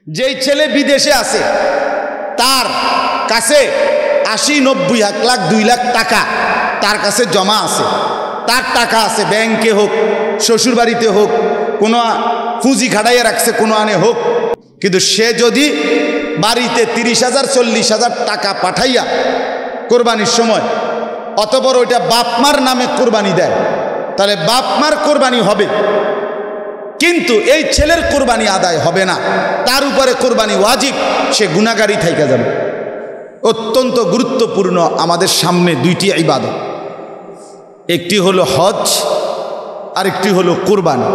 যেই ছেলে বিদেশে আছে তার কাছে 80, 90, 1 লাখ 2 লাখ টাকা তার কাছে জমা আছে, তার টাকা আছে, ব্যাংকে হোক, শ্বশুর বাড়িতে হোক, কোনো পুঁজি খাটাইয়া রাখছে কোনো আনে হোক, কিন্তু সে যদি বাড়িতে 30,000 40,000 টাকা পাঠাইয়া কোরবানির সময় অতপর ওইটা বাপমার নামে কোরবানি দেয়, তাহলে বাপমার কোরবানি হবে, কিন্তু এই ছেলের কোরবানি আদায় হবে না, তার উপরে কোরবানি ওয়াজিব, সে গুনাহগারী থাইকা যাবে। অত্যন্ত গুরুত্বপূর্ণ আমাদের সামনে দুইটি ইবাদত, একটি হলো হজ আর একটি হলো কোরবানি।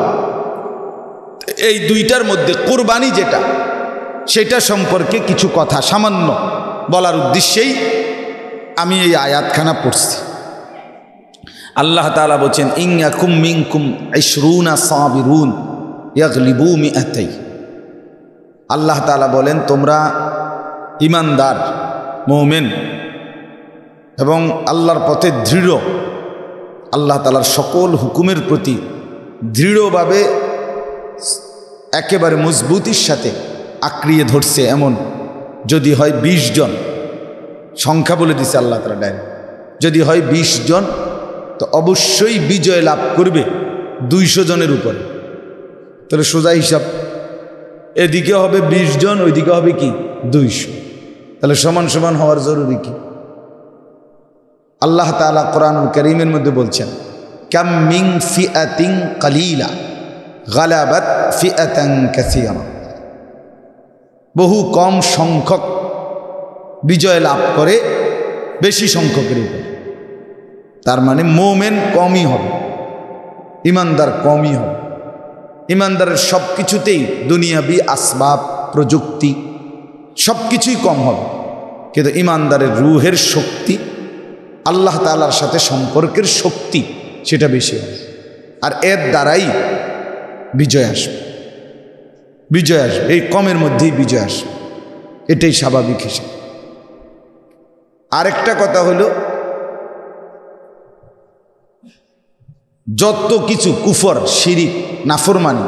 এই দুইটার মধ্যে কোরবানি যেটা, সেটা সম্পর্কে কিছু কথা সামান্য বলার উদ্দেশ্যেই আমি এই আয়াতখানা পড়ছি। আল্লাহ তাআলা বলেন, ইনয়াকুম মিনকুম 20 সাবিরুন ইয়াগলিবু মিআতাই। আল্লাহ তাআলা বলেন, তোমরা ঈমানদার মুমিন এবং আল্লাহর পথে দৃঢ়, আল্লাহ তাআলার সকল হুকুমের প্রতি দৃঢ়ভাবে একেবারে মজবুতির সাথে আঁকড়িয়ে ধরছে, এমন যদি হয় 20 জন, সংখ্যা বলে দিছে আল্লাহ তাআলা ডাইরেক্ট, যদি হয় 20 জন তো অবশ্যই বিজয় লাভ করবে 200 জনের উপরে। তাহলে সোজা হিসাব, এদিকে হবে 20 জন, ওইদিকে হবে কি 200, তাহলে সমান সমান হওয়ার জরুরি কি? আল্লাহ তাআলা কোরআনুল কারীমের মধ্যে বলছেন, কাম মিন ফিআতিন কালিলা গালাবাত ফিআতান কাসীরা, বহু কম সংখ্যক বিজয় লাভ করে বেশি সংখ্যকের উপর। তার মানে মুমিন কমই হবে, ঈমানদার কমই হবে। ঈমানদারের সব কিছুতেই দুনিয়াবি আসবাব প্রযুক্তি সব কিছুই কম হবে, কিন্তু ঈমানদারের রূহের শক্তি, আল্লাহ তাআলার সাথে সম্পর্কের শক্তি, সেটা বেশি হবে, আর এর দ্বারাই বিজয় আসবে। বিজয় আসবে, এই কমের মধ্যেই বিজয় আসবে, এটাই স্বাভাবিক হিসাব। আরেকটা কথা হলো, যত কিছু কুফর, শিরিক, নাফরমানি,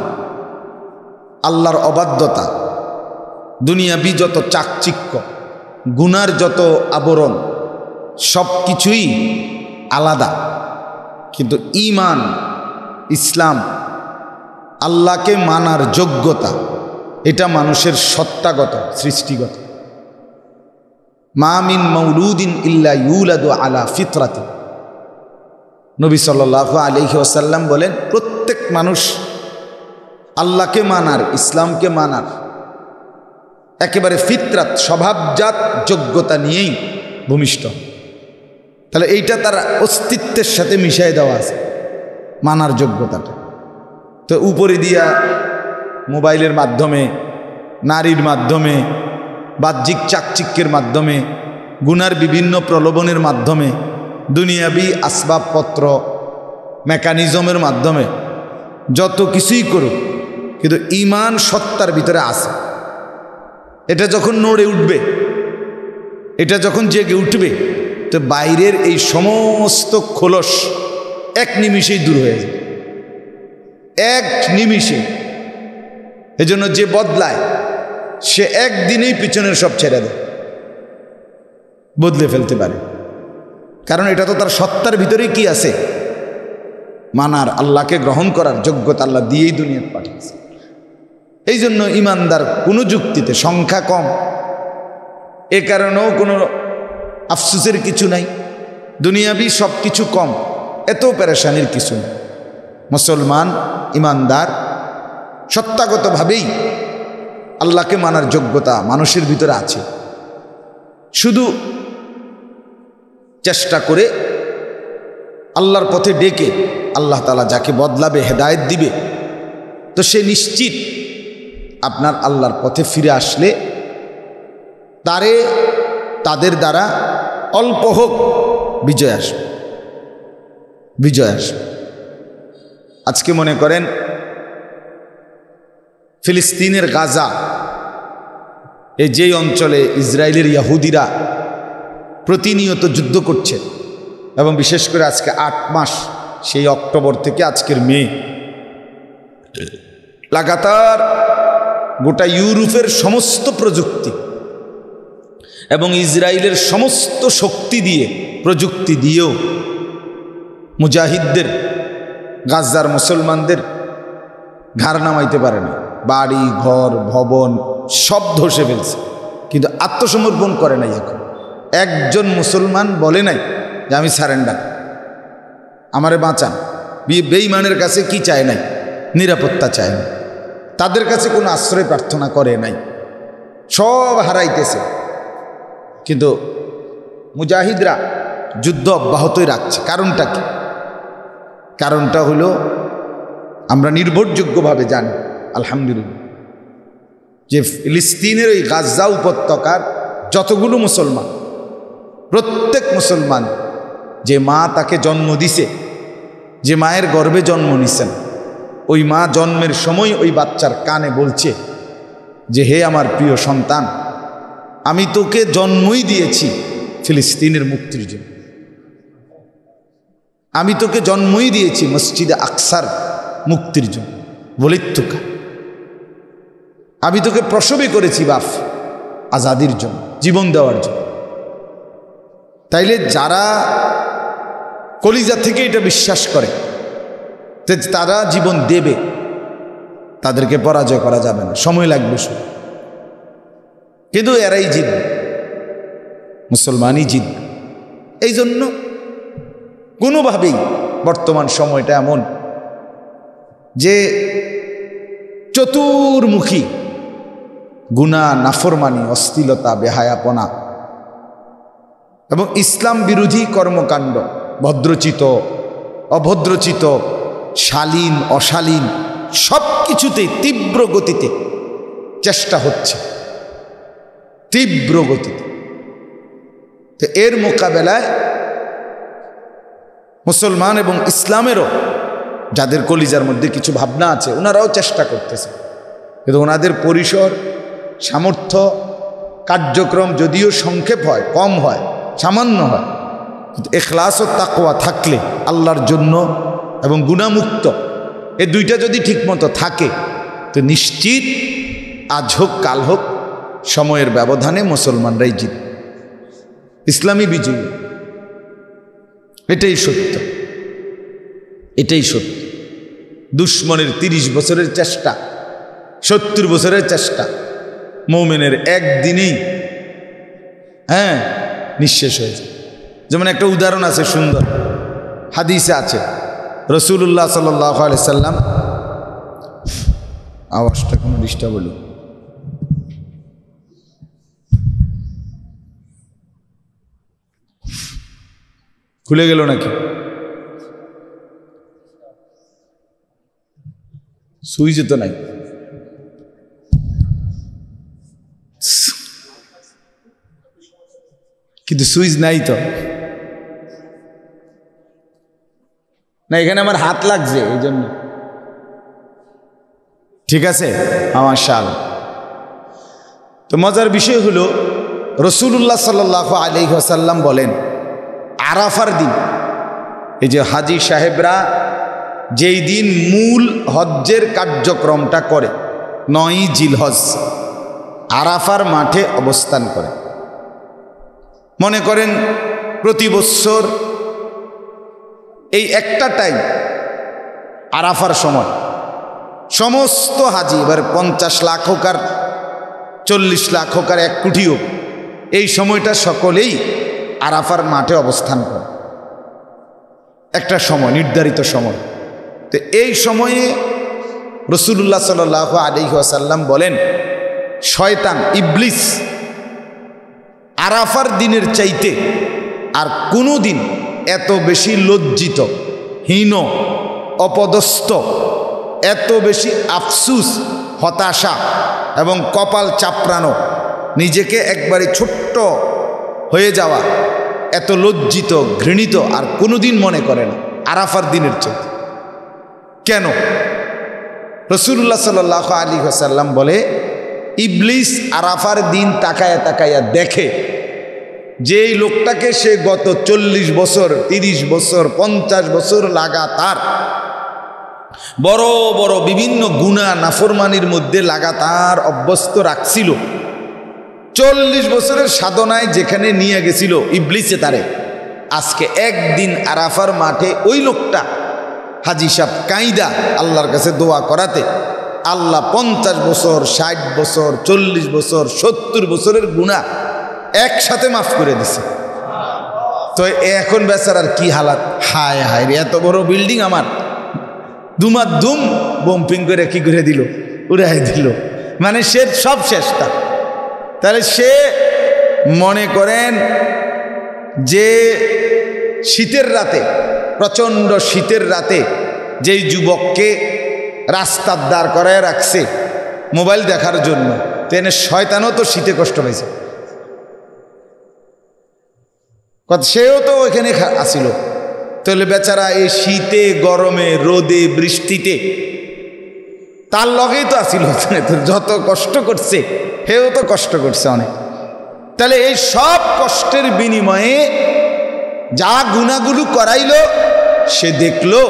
আল্লাহর অবাধ্যতা, দুনিয়াবি যত চাকচিক্য, গুনার যত আবরণ, সব কিছুই আলাদা, কিন্তু ঈমান, ইসলাম, আল্লাহকে মানার যোগ্যতা, এটা মানুষের সত্তাগত, সৃষ্টিগত। মা মিন মাউলুদিন ইল্লা ইউলাদু আলা ফিতরাতি, নবী সাল্লাল্লাহু আলাইহি ওয়াসাল্লাম বলেন, প্রত্যেক মানুষ আল্লাহকে মানার, ইসলামকে মানার একেবারে ফিতরাত, স্বভাবজাত যোগ্যতা নিয়েই ভূমিষ্ঠ। তাহলে এইটা তার অস্তিত্বের সাথে মিশাই দেওয়া আছে, মানার যোগ্যতাটা। তো উপরে দিয়া মোবাইলের মাধ্যমে, নারীর মাধ্যমে, বাহ্যিক চাকচিক্যের মাধ্যমে, গুনার বিভিন্ন প্রলোভনের মাধ্যমে, দুনিয়াবি আসবাবপত্র, মেকানিজমের মাধ্যমে যত কিছুই করুক, কিন্তু ঈমান সত্তার ভিতরে আছে। এটা যখন নড়ে উঠবে, এটা যখন জেগে উঠবে, তো বাইরের এই সমস্ত খোলস এক নিমিষেই দূর হয়ে যায়, এক নিমিষে। এজন্য যে বদলায় সে একদিনেই পিছনের সব ছেড়ে দেয়, বদলে ফেলতে পারে, কারণ এটা তো তার সত্তার ভিতরে কি আছে, মানার, আল্লাহকে গ্রহণ করার যোগ্যতা আল্লাহ দিয়েই দুনিয়াতে পাঠিয়েছে। এই জন্য ঈমানদার কোনো যুক্তিতে সংখ্যা কম, এ কারণেও কোনো আফসোসের কিছু নাই, দুনিয়াবি সব কিছু কম, এত পেরেশানির কিছু নেই। মুসলমান ঈমানদার সত্তাগতভাবেই আল্লাহকে মানার যোগ্যতা মানুষের ভিতরে আছে, শুধু চেষ্টা করে আল্লাহর পথে ডেকে আল্লাহ তাআলা যাকে বদলাবে, হেদায়েত দিবে, তো সে নিশ্চিত আপনার আল্লাহর পথে ফিরে আসলে তাদের দ্বারা অল্প হোক বিজয় আসবে, বিজয় আসবে। আজকে মনে করেন ফিলিস্তিনের গাজা, এই যেই অঞ্চলে ইসরায়েলের ইহুদিরা প্রতিনিয়ত যুদ্ধ করছে, এবং বিশেষ করে আজকে 8 মাস, সেই অক্টোবর থেকে আজকের মে, লাগাতার গোটা ইউরোপের সমস্ত প্রযুক্তি এবং ইসরায়েলের সমস্ত শক্তি দিয়ে প্রযুক্তি দিয়েও মুজাহিদদের গাজার মুসলমানদের ঘাড় নামাইতে পারে না। বাড়ি ঘর ভবন সব ধসে ফেলছে, কিন্তু আত্মসমর্পণ করে নাই। এখন একজন মুসলমান বলে নাই যে আমি সারেন্ডার, আমারে বাঁচান। বেঈমানের কাছে কি চায় নাই? নিরাপত্তা চায় না। তাদের কাছে কোনো আশ্রয় প্রার্থনা করে নাই। সব হারাইতেছে, কিন্তু মুজাহিদরা যুদ্ধ অব্যাহতই রাখছে। কারণটা কি? কারণটা হলো আমরা নির্ভরযোগ্যভাবে জানি আলহামদুলিল্লাহ যে ফিলিস্তিনের ওই গাজা উপত্যকার যতগুলো মুসলমান, প্রত্যেক মুসলমান যে মা তাকে জন্ম দিছে, যে মায়ের গর্ভে জন্ম নিছেন, ওই মা জন্মের সময় ওই বাচ্চার কানে বলছে যে হে আমার প্রিয় সন্তান, আমি তোকে জন্মই দিয়েছি ফিলিস্তিনের মুক্তির জন্য, আমি তোকে জন্মই দিয়েছি মসজিদে আকসার মুক্তির জন্য, বলিত্তুকা, আমি তোকে প্রসবই করেছি বাপ আজাদির জন্য, জীবন দেওয়ার জন্য। তাইলে যারা কলিজা থেকে এটা বিশ্বাস করে যে তারা জীবন দেবে, তাদেরকে পরাজয় করা যাবে না, সময় লাগবে শুধু। কিন্তু এরাই জিতবে, মুসলমানই জিতবে। এই জন্য কোনোভাবেই বর্তমান সময়টা এমন যে চতুর্মুখী গুনাহ, নাফরমানি, অশ্লীলতা, বেহায়াপনা এবং ইসলাম বিরোধী কর্মকাণ্ড, ভদ্রচিত অভদ্রচিত, শালীন অশালীন, সব কিছুতেই তীব্র গতিতে চেষ্টা হচ্ছে, তীব্র গতিতে। তো এর মোকাবেলায় মুসলমান এবং ইসলামেরও যাদের কলিজার মধ্যে কিছু ভাবনা আছে, ওনারাও চেষ্টা করতেছে, কিন্তু ওনাদের পরিসর, সামর্থ্য, কার্যক্রম যদিও সংক্ষেপ হয়, কম হয়, সামান্য হয়, কিন্তু ইখলাস ও তাকওয়া থাকলে আল্লাহর জন্য এবং গুনাহমুক্ত, এই দুইটা যদি ঠিকমতো থাকে তো নিশ্চিত আজ হোক কাল হোক সময়ের ব্যবধানে মুসলমানরাই জিতবে, ইসলামী বিজয়ী। এটাই সত্য, এটাই সত্য। দুশ্মনের 30 বছরের চেষ্টা, 70 বছরের চেষ্টা, মুমিনের একদিনেই নিঃশেষ হয়েছে। যেমন একটা উদাহরণ আছে, সুন্দর হাদিসে আছে, রাসূলুল্লাহ সাল্লাল্লাহু আলাইহি সাল্লাম, আওয়াজটা কোনো ডিস্টার্ব হলো, খুলে গেল নাকি? সুইচ তো নাই, কিন্তু সুইচ নাই তো না, এখানে আমার হাত লাগছে এই জন্য। ঠিক আছে, মাশাআল্লাহ। তো মজার বিষয় হলো রাসূলুল্লাহ সাল্লাল্লাহু আলাইহি ওয়াসাল্লাম বলেন, আরাফার দিন, এই যে হাজি সাহেবরা যেই দিন মূল হজ্জের কার্যক্রমটা করে, 9ই জিলহজ, আরাফার মাঠে অবস্থান করে। মনে করেন প্রতি বছর এই একটা টাইম আরাফার সময় সমস্ত হাজি, এবার 50 লাখ হোক আর 40 লাখ হোক আর 1 কোটি হোক, এই সময়টা সকলেই আরাফার মাঠে অবস্থান করে, একটা সময়, নির্ধারিত সময়। তো এই সময়ে রাসূলুল্লাহ সাল্লাল্লাহু আলাইহি ওয়াসাল্লাম বলেন, শয়তান ইবলিস আরাফার দিনের চাইতে আর কোনো দিন এত বেশি লজ্জিত, হীন, অপদস্থ, এত বেশি আফসুস, হতাশা এবং কপাল চাপড়ানো, নিজেকে একবারে ছোট্ট হয়ে যাওয়া, এত লজ্জিত, ঘৃণিত আর কোনোদিন মনে করে না আরাফার দিনের চাইতে। কেন? রাসূলুল্লাহ সাল্লাল্লাহু আলাইহি ওয়াসাল্লাম বলে, ইবলিস আরাফার দিন তাকায়া তাকায়া দেখে যেই লোকটাকে সে গত 40 বছর, 30 বছর, 50 বছর লাগাতার বড় বড় বিভিন্ন গুনাহ নাফরমানির মধ্যে লাগাতার অভ্যস্ত রাখছিল। 40 বছরের সাধনায় যেখানে নিয়ে গেছিল ইবলিসে তারে, আজকে একদিন আরাফার মাঠে ওই লোকটা হাজি সাহেব কাইদা আল্লাহর কাছে দোয়া করাতে আল্লাহ 50 বছর, 60 বছর, 40 বছর, 70 বছরের গুনাহ একসাথে মাফ করে দিছে। তো এখন বেচারার কি হালাত, হায় হায় রে, এত বড় বিল্ডিং আমার দুমাধুম বম্পিং করে কি করে দিল, উড়াই দিল, মানে সে সব শেষটা। তাহলে সে মনে করেন যে শীতের রাতে, প্রচণ্ড শীতের রাতে যেই যুবককে রাস্তার দাঁড় করায় রাখছে মোবাইল দেখার জন্য, তেনে শয়তানও তো শীতে কষ্ট পাইছে, সেও তো ওইখানে আসিল। তাহলে বেচারা এই শীতে গরমে রোদে বৃষ্টিতে তার লগেই তো আসিল, যত কষ্ট করছে হেও তো কষ্ট করছে অনেক। তাহলে এই সব কষ্টের বিনিময়ে যা গুনাহগুলো করাইল সে দেখলো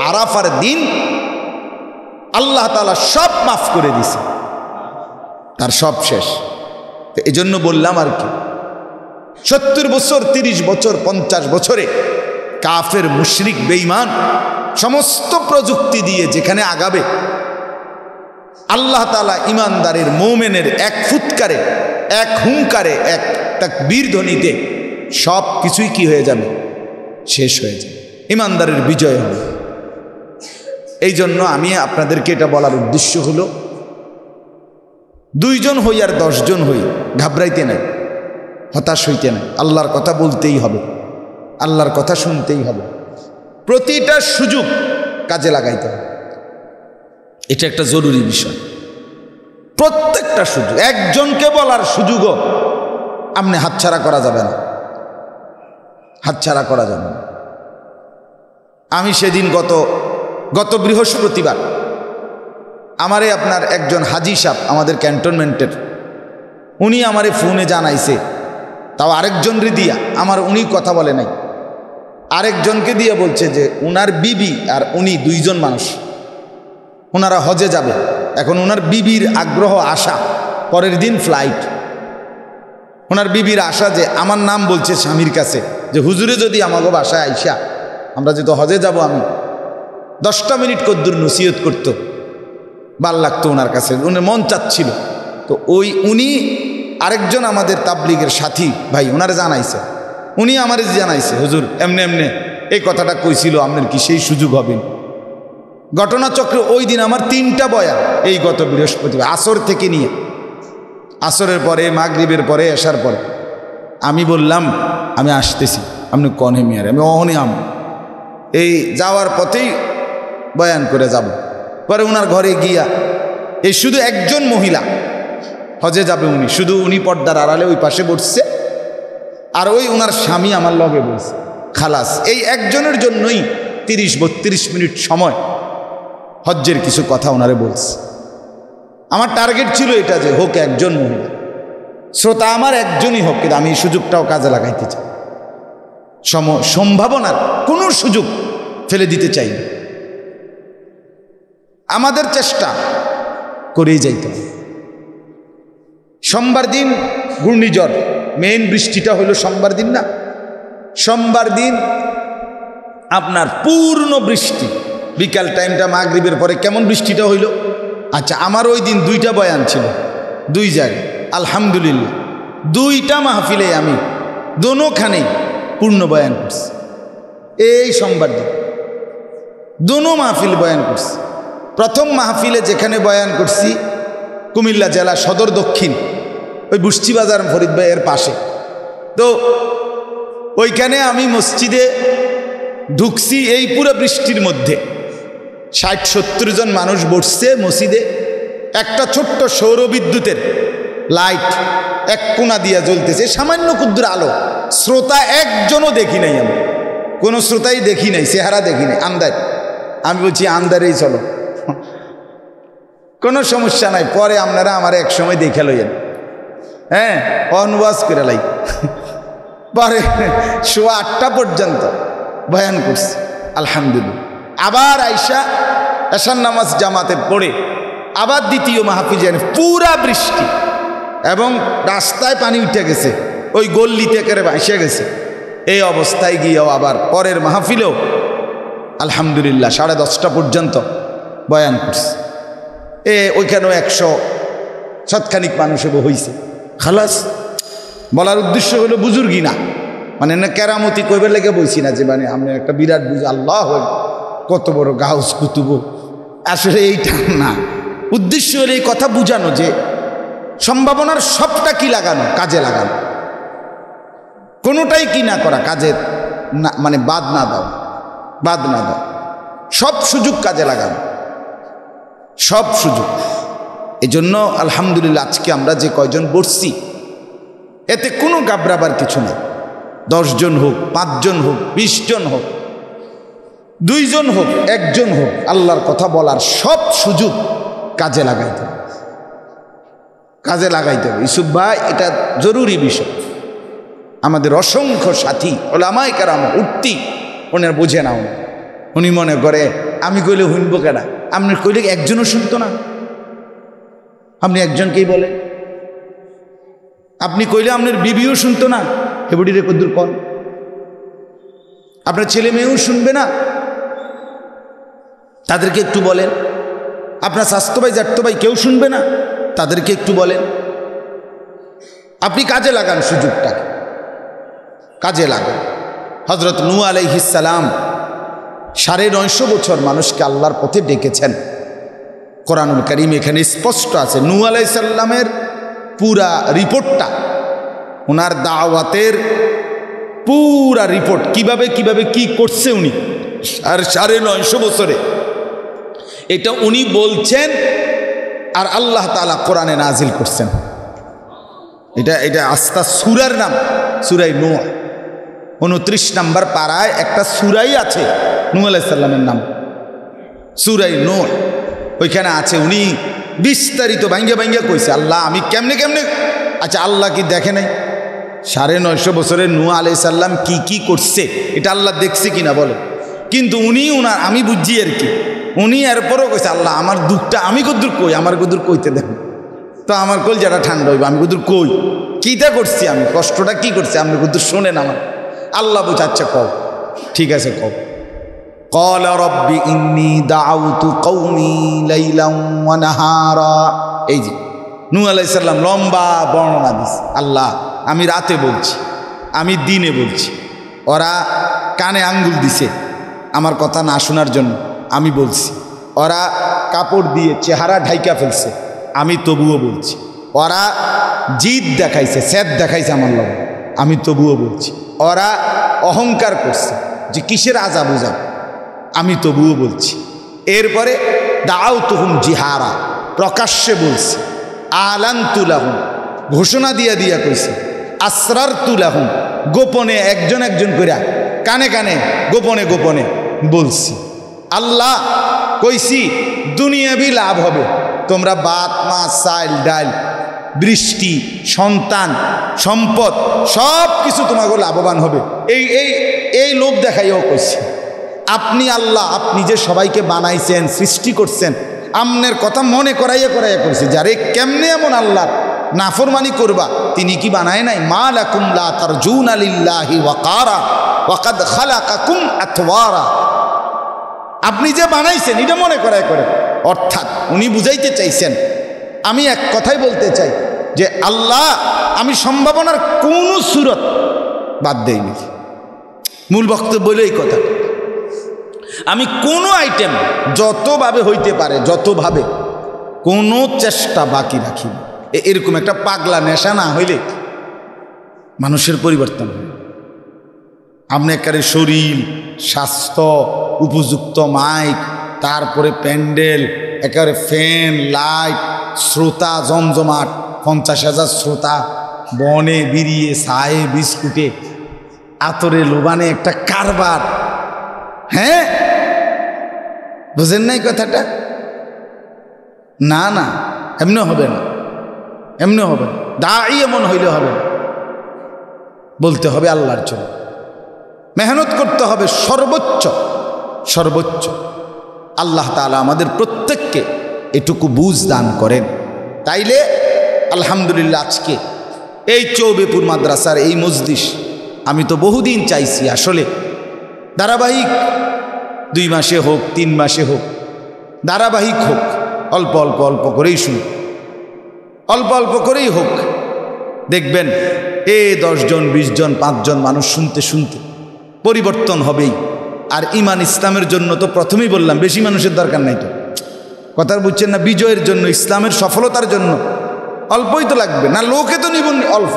আরাফার দিন আল্লাহ তাআলা সব মাফ করে দিছে, তার সব শেষ। তো এই জন্য বললাম আর কি, 70 বছর, 30 বছর, 50 বছরে কাফের মুশরিক বেঈমান সমস্ত প্রযুক্তি দিয়ে যেখানে আগাবে, আল্লাহ তাআলা ইমানদারের মুমিনের এক ফুৎকারে, এক হুঙ্কারে, এক তাকবীর ধ্বনিতে সব কিছুই কি হয়ে যাবে, শেষ হয়ে যাবে, ইমানদারের বিজয় হবে। এই জন্য আমি আপনাদেরকে এটা বলার উদ্দেশ্য হলো, 2 জন হই আর 10 জন হই, ঘাবড়াইতে নাই, হতাশ হইতে নাই, আল্লাহর কথা বলতেই হবে, আল্লাহর কথা শুনতেই হবে, প্রতিটা সুযোগ কাজে লাগাইতে হবে, এটা একটা জরুরি বিষয়। প্রত্যেকটা সুযোগ, একজনকে বলার সুযোগও আপনি হাতছাড়া করা যাবে না, হাতছাড়া করা যাবে না। আমি সেদিন গত বৃহস্পতিবার আমারে আপনার একজন হাজি সাহেব আমাদের ক্যান্টনমেন্টের, উনি আমারে ফোনে জানাইছে, তাও আরেকজনরে দিয়া, আমার উনি কথা বলে নাই, আরেকজনকে দিয়ে বলছে যে উনার বিবি আর উনি 2 জন মানুষ, ওনারা হজে যাবে। এখন ওনার বিবির আগ্রহ আশা, পরের দিন ফ্লাইট, ওনার বিবির আশা যে আমার নাম বলছে স্বামীর কাছে যে হুজুরে যদি আমাকে বাসায় আইসা, আমরা যেহেতু হজে যাব, আমি 10টা মিনিট কদ্দুর নসিহত করতো, ভাল লাগতো ওনার কাছে, উনার মন চাচ্ছিল। তো উনি আরেকজন আমাদের তাবলিগের সাথী ভাই ওনারে জানাইছে, উনি আমারে জানাইছে হুজুর এমনি এমনি এই কথাটা কইছিল, আপনার কি সেই সুযোগ হবে? ঘটনাচক্রে ওই দিন আমার 3টা বয়ান, এই গত বৃহস্পতিবার আসর থেকে নিয়ে, আসরের পরে, মাগরিবের পরে, এশার পরে। আমি বললাম আমি আসতেছি, আপনি কনে মিয়ারে, আমি অহনে এই যাওয়ার পথেই বয়ান করে যাব। পরে ওনার ঘরে গিয়া এই শুধু একজন মহিলা হজে যাবে, উনি শুধু, উনি পর্দার আড়ালে ওই পাশে বসছে, আর ওই ওনার স্বামী আমার লগে বসছে, খালাস। এই একজনের জন্যই 30-32 মিনিট সময় হজ্জের কিছু কথা ওনারে বলছে। আমার টার্গেট ছিল এটা যে হোক একজন মহিলা, শ্রোতা আমার একজনই হোক, কিন্তু আমি এই সুযোগটাও কাজে লাগাইতে চাই, সম্ভাবনার কোনো সুযোগ ফেলে দিতে চাই না, আমাদের চেষ্টা করেই যাইতে হবে। সোমবার দিন ঘূর্ণিঝড়, মেইন বৃষ্টিটা হলো সোমবার দিন না, সোমবার দিন আপনার পূর্ণ বৃষ্টি, বিকাল টাইমটা মাগরিবের পরে কেমন বৃষ্টিটা হইল। আচ্ছা, আমার ওই দিন 2টা বয়ান ছিল 2 জায়গায়, আলহামদুলিল্লাহ 2টা মাহফিলে আমি দোনোখানেই পূর্ণ বয়ান করছি। এই সোমবার দিন দোনো মাহফিল বয়ান করছি। প্রথম মাহফিলে যেখানে বয়ান করছি কুমিল্লা জেলা সদর দক্ষিণ, ওই বুষ্টি বাজার ফরিদ ভাইয়ের পাশে। তো ওইখানে আমি মসজিদে ঢুকছি, এই পুরো বৃষ্টির মধ্যে 60-70 জন মানুষ বসছে মসজিদে, একটা ছোট্ট সৌরবিদ্যুতের লাইট এক কোণা দিয়া জ্বলতেছে, সামান্য ক্ষুদ্র আলো, শ্রোতা একজনও দেখি নাই, আমি কোনো শ্রোতাই দেখি নাই, চেহারা দেখি নাই, আন্দার। আমি বলছি আন্দারেই চলো, কোনো সমস্যা নাই, পরে আপনারা আমার এক সময় দেখে লইয়েন, হ্যাঁ অনুবাদ করে লাই। পরে 8:15 পর্যন্ত বয়ান করছি আলহামদুলিল্লাহ। আবার আইসা এশার নামাজ জামাতে পড়ে আবার দ্বিতীয় মাহফিলে পুরা বৃষ্টি এবং রাস্তায় পানি উঠে গেছে, ওই গল্লিতে করে ভাসে গেছে। এই অবস্থায় গিয়েও আবার পরের মাহফিলেও আলহামদুলিল্লাহ 10:30 পর্যন্ত বয়ান করছে। ওইখানেও 100 মানুষ হয়েছে। খালাস, বলার উদ্দেশ্য হলো বুজুর্গি না, মানে না কেরামতি কইবার লেগে বলছি না যে মানে আমি একটা বিরাট বুঝি আল্লাহ কত বড় গাউস কুতুব, আসলে এইটা না। উদ্দেশ্য হলো এই কথা বুঝানো যে সম্ভাবনার সবটা কি লাগানো, কাজে লাগানো, কোনোটাই কি না করা, কাজে না, মানে বাদ না দাও, সব সুযোগ কাজে লাগানো, সব সুযোগ। এই জন্য আলহামদুলিল্লাহ আজকে আমরা যে কয়জন বসছি এতে কোনো গাবরাবার কিছু নেই। 10 জন হোক, 5 জন হোক, 20 জন হোক, 2 জন হোক, 1 জন হোক, আল্লাহর কথা বলার সব সুযোগ কাজে লাগাইতে হবে, কাজে লাগাইতে হবে। ইউসুফ ভাই, এটা জরুরি বিষয়। আমাদের অসংখ্য সাথী ওলামায়ে কেরাম উঠতি ওনার বুঝে নাও, উনি মনে করে আমি কইলে শুনবো কেনা, আপনি কইলে একজনও শুনতো না, আপনি একজনকেই বলেন, আপনি কইলে আপনার বিবিও শুনতো না, হেবুড়িরে কদ্দুর কন, আপনার ছেলে মেয়েও শুনবে না, তাদেরকে একটু বলেন। আপনার স্বাস্থ্য ভাই জ্যাঠতো ভাই কেউ শুনবে না, তাদেরকে একটু বলেন। আপনি কাজে লাগান, সুযোগটাকে কাজে লাগান। হযরত নূহ আলাইহিস সালাম 950 বছর মানুষকে আল্লাহর পথে ডেকেছেন। কোরআনুল কারীম এখানে স্পষ্ট আছে নূহ আলাইহিস সালামের পুরা রিপোর্টটা, ওনার দাওয়াতের পুরা রিপোর্ট, কিভাবে কিভাবে কি করছে উনি আর 950 বছরে, এটা উনি বলছেন আর আল্লাহ তাআলা কোরআনে নাজিল করছেন। এটা আস্তা সূরার নাম সূরা নূহ। 29 নম্বর পারায় একটা সূরাই আছে নূহ আলাইহিস সালামের নাম, সূরা নূহ। ওইখানে আছে উনি বিস্তারিত ভাঙ্গে ভাঙ্গে কইছে আল্লাহ আমি কেমনে কেমনে। আচ্ছা, আল্লাহ কি দেখে নাই 950 বছরের নূহ আলাইহিস সালাম কি কি করছে এটা আল্লাহ দেখছে কিনা বলে? কিন্তু উনি উনার, আমি বুঝছি আর কি, উনি এরপরও কইছে আল্লাহ আমার দুঃখটা আমি কদ্দুর কই, আমার কদ্দুর কইতে দেন তো আমার কল যারা ঠান্ডা হইব, আমি কদ্দুর কই কিটা করছি, আমি কষ্টটা কি করছি আপনি কদ্দুর শোনেন আমার। আল্লাহ বলছে আচ্ছা কও, ঠিক আছে কও। ক্বালা রাব্বি ইন্নী দাআউতু কওমি লাইলান ওয়া নাহারা। এই যে নূহ আলাইহিস সালাম লম্বা বর্ণনা দিছে, আল্লাহ আমি রাতে বলছি, আমি দিনে বলছি, ওরা কানে আঙ্গুল দিছে আমার কথা না শোনার জন্য, আমি বলছি, ওরা কাপড় দিয়ে চেহারা ঢাইকা ফেলছে, আমি তবুও বলছি, ওরা জিদ দেখাইছে, স্যাদ দেখাইছে আমার লগে, আমি তবুও বলছি, ওরা অহংকার করছে যে কিসের আযাব উযাব, আমি তবুও বলছি। এরপরে দাআউতুহুম জিহারা, প্রকাশ্যে বলছি, আলানতু লাহুম, ঘোষণা দিয়া দিয়া কইছে, আসরারতু লাহুম, গোপনে একজন একজন কইরা কানে কানে গোপনে গোপনে বলছি। আল্লাহ কইছি দুনিয়াবি লাভ হবে, তোমরা ভাত মাছ চাল ডাল বৃষ্টি সন্তান সম্পদ সব কিছু তোমাকে লাভবান হবে, এই এই এই লোভ দেখাইও কইছি। আপনি আল্লাহ, আপনি যে সবাইকে বানাইছেন সৃষ্টি করছেন, আমনের কথা মনে করাইয়া করাইয়া করছি, যারে কেমনে এমন আল্লাহ নাফরমানি করবা তিনি কি বানায় নাই? মা লাকুম লা তারজুনা লিল্লাহি ওয়াকারা ওয়া কাদ খালাকাকুম আতওয়ারা, আপনি যে বানাইছেন এটা মনে করায় করে। অর্থাৎ উনি বুঝাইতে চাইছেন, আমি এক কথাই বলতে চাই যে আল্লাহ আমি সম্ভাবনার কোন সূরত বাদ দেইনি। মূল বক্তব্য হলো এই কথা, আমি কোনো আইটেম যতভাবে হইতে পারে, যতভাবে কোনো চেষ্টা বাকি রাখি। এরকম একটা পাগলা নেশা না হইলে মানুষের পরিবর্তন হয়। আপনি একেবারে শরীর স্বাস্থ্য উপযুক্ত মাইক, তারপরে প্যান্ডেল, একেবারে ফ্যান লাইট, শ্রোতা জমজমাট, 50,000 শ্রোতা, বনে বিরিয়ে সায়ে বিস্কুটে আতরে লোবানে একটা কারবার। হ্যাঁ, বুঝেন নাই কথাটা? না না, এমনি হবে না, এমনি হবে না। দাঁড়িয়ে এমন হইলে হবে না, বলতে হবে আল্লাহর জন্য, মেহনত করতে হবে সর্বোচ্চ সর্বোচ্চ। আল্লাহ তাআলা আমাদের প্রত্যেককে এটুকু বুঝ দান করেন। তাইলে আলহামদুলিল্লাহ আজকে এই চৌবেপুর মাদ্রাসার এই মজলিস আমি তো বহুদিন চাইছি, আসলে ধারাবাহিক 2 মাসে হোক 3 মাসে হোক, ধারাবাহিক হোক, অল্প অল্প অল্প করেই শুন, অল্প অল্প করেই হোক, দেখবেন 10 জন 20 জন 5 জন মানুষ শুনতে শুনতে পরিবর্তন হবেই। আর ইমান ইসলামের জন্য তো প্রথমেই বললাম বেশি মানুষের দরকার নাই, তো কথা বুঝছেন না? বিজয়ের জন্য, ইসলামের সফলতার জন্য অল্পই তো লাগবে না, লোকে তো নিব অল্প।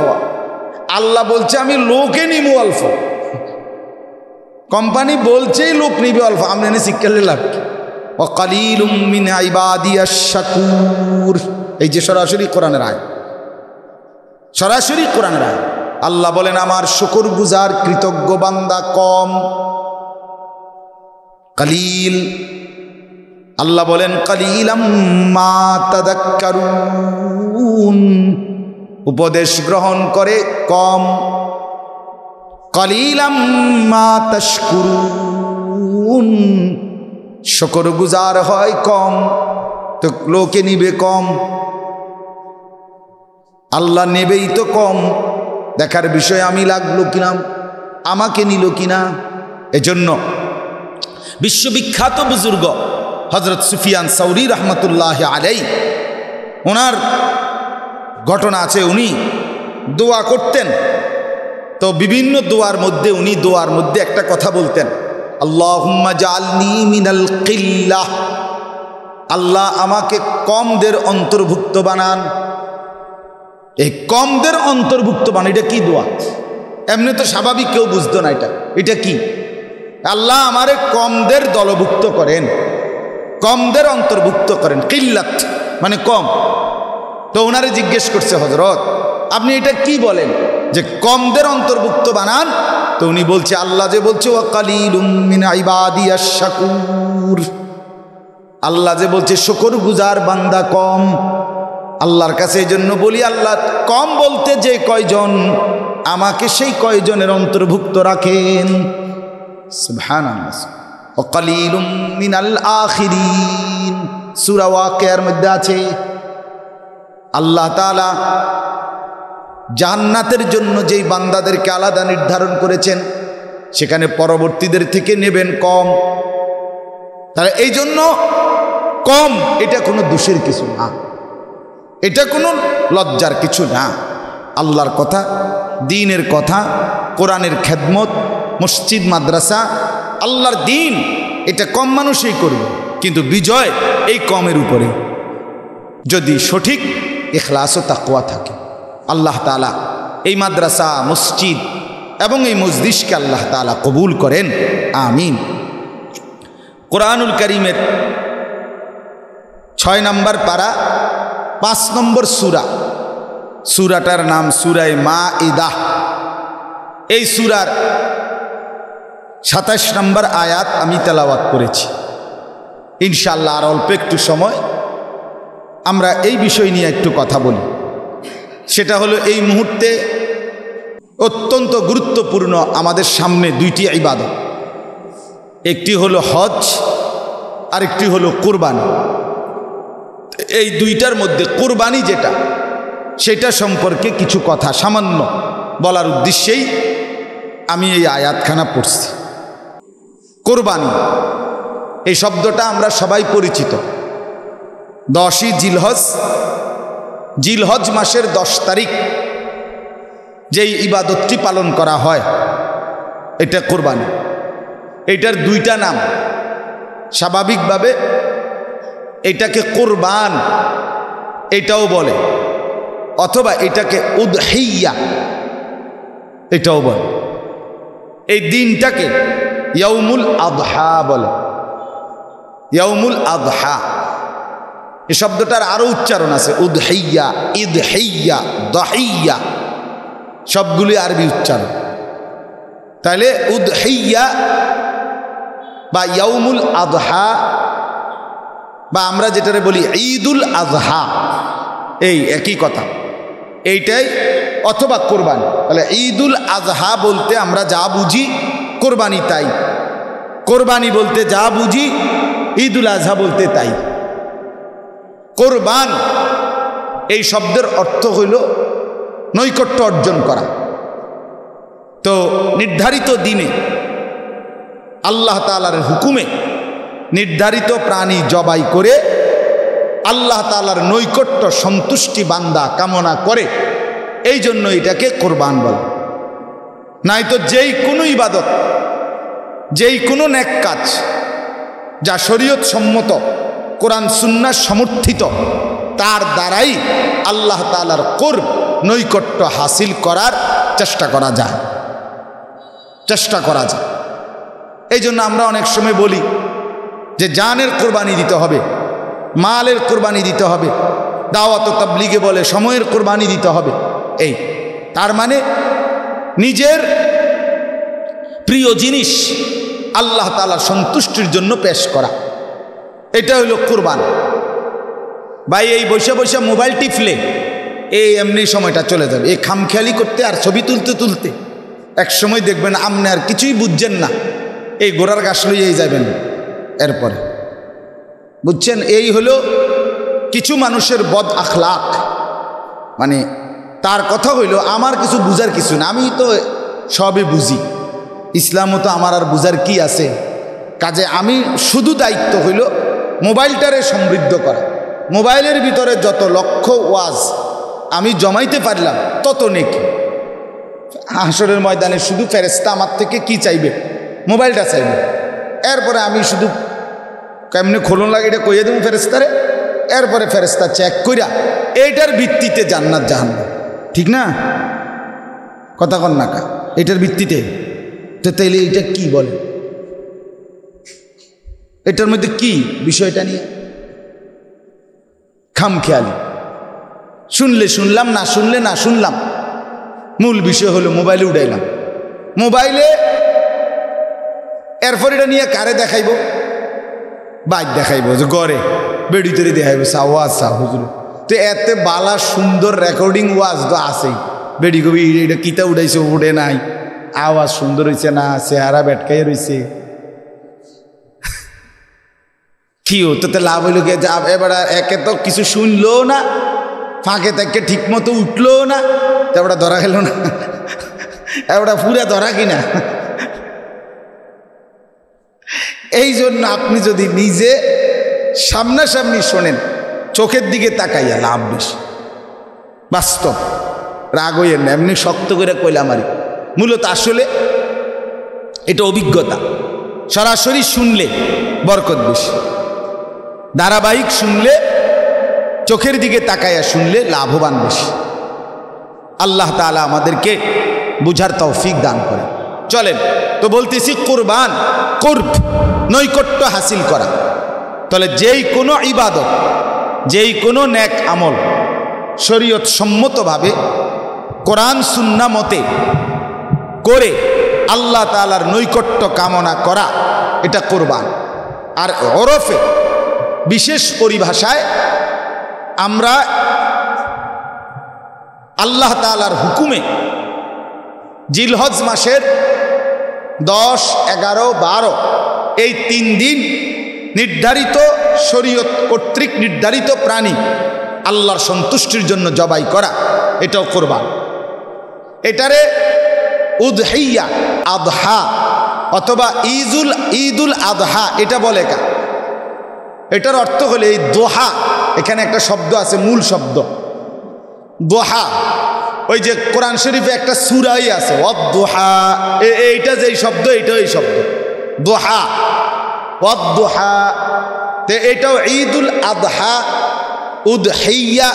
আল্লাহ বলছে আমি লোকে নিব অল্প, কোম্পানি বলছেই লোক নিবে অল্প, আমরা এনে শিক্ষালে লাভ কি? ওয়াকালিলুম মিন ইবাদিয়াশ শাকুর, এই যে সরাসরি কোরআনের আয়াত, সরাসরি কোরআনের আয়াত। আল্লাহ বলেন আমার শুকরগুজার কৃতজ্ঞ বান্দা কম, কালিল। আল্লাহ বলেন কালিলাম মা তাযাক্কারুন, উপদেশ গ্রহণ করে কম, কালিলাম মা তাশকুরুন, শুকরগুজার হয় কম, তো লোকে নিবে কম, আল্লাহ নেবেই তো কম। দেখার বিষয় আমি লাগলো কিনা, আমাকে নিল কিনা। এজন্য বিশ্ববিখ্যাত বুজুর্গ হযরত সুফিয়ান সাউরি রহমতুল্লাহ আলাইহি, ওনার ঘটনা আছে, উনি দোয়া করতেন, তো বিভিন্ন দোয়ার মধ্যে উনি দোয়ার মধ্যে একটা কথা বলতেন, আল্লাহুম্মা জাআলনি মিনাল কিল্লাহ, আল্লাহ আমাকে কমদের অন্তর্ভুক্ত বানান। এই কমদের অন্তর্ভুক্ত বানান, এটা কি দোয়া? এমনি তো স্বাভাবিক কেউ বুঝতো না এটা কি। আল্লাহ আমারে কমদের দলভুক্ত করেন, কমদের অন্তর্ভুক্ত করেন। কিল্লাত মানে কম। তো ওনারে জিজ্ঞেস করছে হযরত আপনি এটা কি বলেন যে কমদের অন্তর্ভুক্ত বানান? তো উনি বলছে আল্লাহ যে বলছে ওয়াকালিলুম মিন ইবাদিয়াশ শাকুর, আল্লাহ যে বলছে শুকরগুজার বান্দা কম। আল্লাহর কাছে এই জন্য বলি আল্লাহ কম বলতে যে কয়জন, আমাকে সেই কয়জনের অন্তর্ভুক্ত রাখেন। সুবহানাল্লাহ। ওয়াকালিলুম মিনাল আখিরিন, সূরা ওয়াকিয়ার মধ্যে আছে আল্লাহ তাআলা জান্নাতের জন্য যেই বান্দাদেরকে আলাদা নির্ধারণ করেছেন, সেখানে পরবর্তীদের থেকে নেবেন কম। তাহলে এই জন্য কম এটা কোনো দোষের কিছু না, এটা কোনো লজ্জার কিছু না। আল্লাহর কথা, দ্বীনের কথা, কোরআনের খেদমত, মসজিদ মাদ্রাসা, আল্লাহর দ্বীন, এটা কম মানুষই করবে, কিন্তু বিজয় এই কমের উপরে, যদি সঠিক ইখলাস ও তাকওয়া থাকে। আল্লাহ তাআলা এই মাদ্রাসা, মসজিদ এবং এই মজলিসকে আল্লাহ তাআলা কবুল করেন, আমিন। কোরআনুল কারীমের 6 নম্বর পারা 5 নম্বর সূরা, সূরাটার নাম সূরায়ে মাঈদা। এই সূরার 27 নম্বর আয়াত আমি তেলাওয়াত করেছি। ইনশাআল্লাহ আর অল্প একটু সময় আমরা এই বিষয় নিয়ে একটু কথা বলি। সেটা হলো এই মুহূর্তে অত্যন্ত গুরুত্বপূর্ণ আমাদের সামনে 2টি ইবাদত, একটি হলো হজ আর একটি হলো কুরবানি। এই 2টার মধ্যে কুরবানি যেটা, সেটা সম্পর্কে কিছু কথা সামান্য বলার উদ্দেশ্যেই আমি এই আয়াতখানা পড়ছি। কুরবানি এই শব্দটা আমরা সবাই পরিচিত। 10ই জিলহজ মাসের 10 তারিখ যেই ইবাদতটি পালন করা হয় এটা কুরবানি। এটার 2টা নাম। স্বাভাবিকভাবে এটাকে কুরবান এটাও বলে, অথবা এটাকে উদহিয়া এটাও বলে। এই দিনটাকে ইয়াউমুল আযহা বলে, ইয়াউমুল আযহা। এই শব্দটার আরো উচ্চারণ আছে, উদহিয়া, ইদহিয়া, দাহিয়া, সবগুলি আরবি উচ্চারণ। তাহলে উদহিয়া বা ইয়াউমুল আযহা, বা আমরা যেটারে বলি ঈদুল আযহা, এই একই কথা, এইটাই, অথবা কোরবানি। তাহলে ঈদুল আযহা বলতে আমরা যা বুঝি কোরবানি তাই, কোরবানি বলতে যা বুঝি ঈদুল আজহা বলতে তাই। কোরবান এই শব্দের অর্থ হইল নৈকট্য অর্জন করা। তো নির্ধারিত দিনে আল্লাহ তাআলার হুকুমে নির্ধারিত প্রাণী জবাই করে আল্লাহ তাআলার নৈকট্য সন্তুষ্টি বান্দা কামনা করে, এই জন্য এটাকে কোরবান বলে। নাই তো যেই কোনো ইবাদত, যেই কোনো নেক কাজ যা শরীয়ত সম্মত, কোরআন সুন্নাহ সমর্থিত, তার দ্বারাই আল্লাহ তাআলার কুরব নৈকট্য হাসিল করার চেষ্টা করা যায়। এই জন্য আমরা অনেক সময় বলি যে জানের কোরবানি দিতে হবে, মালের কোরবানি দিতে হবে, দাওয়াত ও তাবলীগে বলে সময়ের কোরবানি দিতে হবে। এই তার মানে নিজের প্রিয় জিনিস আল্লাহ তাআলার সন্তুষ্টির জন্য পেশ করা, এটা হইল কোরবান। ভাই এই বসে বসে মোবাইল টিপলে এই এমনি সময়টা চলে যাবে, এই খামখেয়ালি করতে আর ছবি তুলতে তুলতে এক সময় দেখবেন আপনি আর কিছুই বুঝছেন না, এই গোড়ার গাছ লইয়েই যাবেন। এরপরে বুঝছেন, এই হলো কিছু মানুষের বদ আখলাক। মানে তার কথা হইল আমার কিছু বুঝার কিছু না, আমি তো সবই বুঝি, ইসলামও তো আমার আর বুঝার কি আছে। কাজে আমি শুধু দায়িত্ব হইল মোবাইলটারে সমৃদ্ধ করা, মোবাইলের ভিতরে যত লক্ষ ওয়াজ আমি জমাইতে পারলাম তত নেকি। হাসরের ময়দানে শুধু ফেরেশতা আমার থেকে কি চাইবে? মোবাইলটা চাইবে। এরপরে আমি শুধু কেমনি খোলন লাগে এটা কইয়া দেবো ফেরেশতারে, এরপরে ফেরেশতা চেক কইরা এইটার ভিত্তিতে জান্নাত জাহান্নাম। ঠিক না? কথা কন না কা, এটার ভিত্তিতে। তো তাইলে এটা কি বলে, এটার মধ্যে কি বিষয়টা নিয়ে খামখেয়ালি? শুনলে শুনলাম, না শুনলে না শুনলাম। মূল বিষয় হলো মোবাইলে উঠাইলাম, মোবাইলে এরপর এটা নিয়ে কারে দেখাইব? বাইক দেখাইব, যে গড়ে বেড়ি তৈরি দেখাইব, ওয়াজ সা হুজুর তো এতে বালা সুন্দর রেকর্ডিং ওয়াজ তো আছেই। বেড়ি কবি এটা কিতা উঠাইছে, উঠে নাই, আওয়াজ সুন্দর হয়েছে না, চেহারা বেটকাই রয়েছে, কি হতে লাভ হইল কে? এবার একে তো কিছু শুনলো না, ফাঁকে তাকে ঠিক মতো উঠলো না, তারপরে ধরা গেল না, এবার পুরা ধরা কিনা। এই জন্য আপনি যদি নিজে সামনাসামনি শোনেন, চোখের দিকে তাকাইয়া লাভ বেশি। বাস্তব, রাগ হইয়েন না, এমনি শক্ত করে কইলামারি। মূলত আসলে এটা অভিজ্ঞতা। সরাসরি শুনলে বরকত বেশি, ধারাবাহিক শুনলে, চোখের দিকে তাকাইয়া শুনলে লাভবান বেশি। আল্লাহ তাআলা আমাদেরকে বুঝার তৌফিক দান করে। চলেন তো বলতেছি কুরবান, কুরব নৈকট্য হাসিল করা। তাহলে যেই কোনো ইবাদত, যেই কোনো নেক আমল শরীয়ত সম্মতভাবে কোরআন সুন্নাহ মতে করে আল্লাহ তাআলার নৈকট্য কামনা করা, এটা কুরবান। আর ওরফে বিশেষ পরিভাষায় আমরা আল্লাহ তাআলার হুকুমে জিলহজ মাসের 10, 11, 12 এই 3 দিন নির্ধারিত শরীয়ত কর্তৃক নির্ধারিত প্রাণী আল্লাহর সন্তুষ্টির জন্য জবাই করা, এটাও কুরবান। এটারে উদহিয়া, আদহা অথবা ঈদুল আদহা এটা বলে কা। এটার অর্থ হলে এই দোহা, এখানে একটা শব্দ আছে, মূল শব্দ দোহা। ওই যে কোরআন শরীফে একটা সূরাই আছে ওয়াদ-দুহা, এইটা যেই শব্দ, এইটাও এই শব্দ দোহা, ওয়াদ-দুহা। তো এটাও ঈদুল আদহা, উদহিয়া,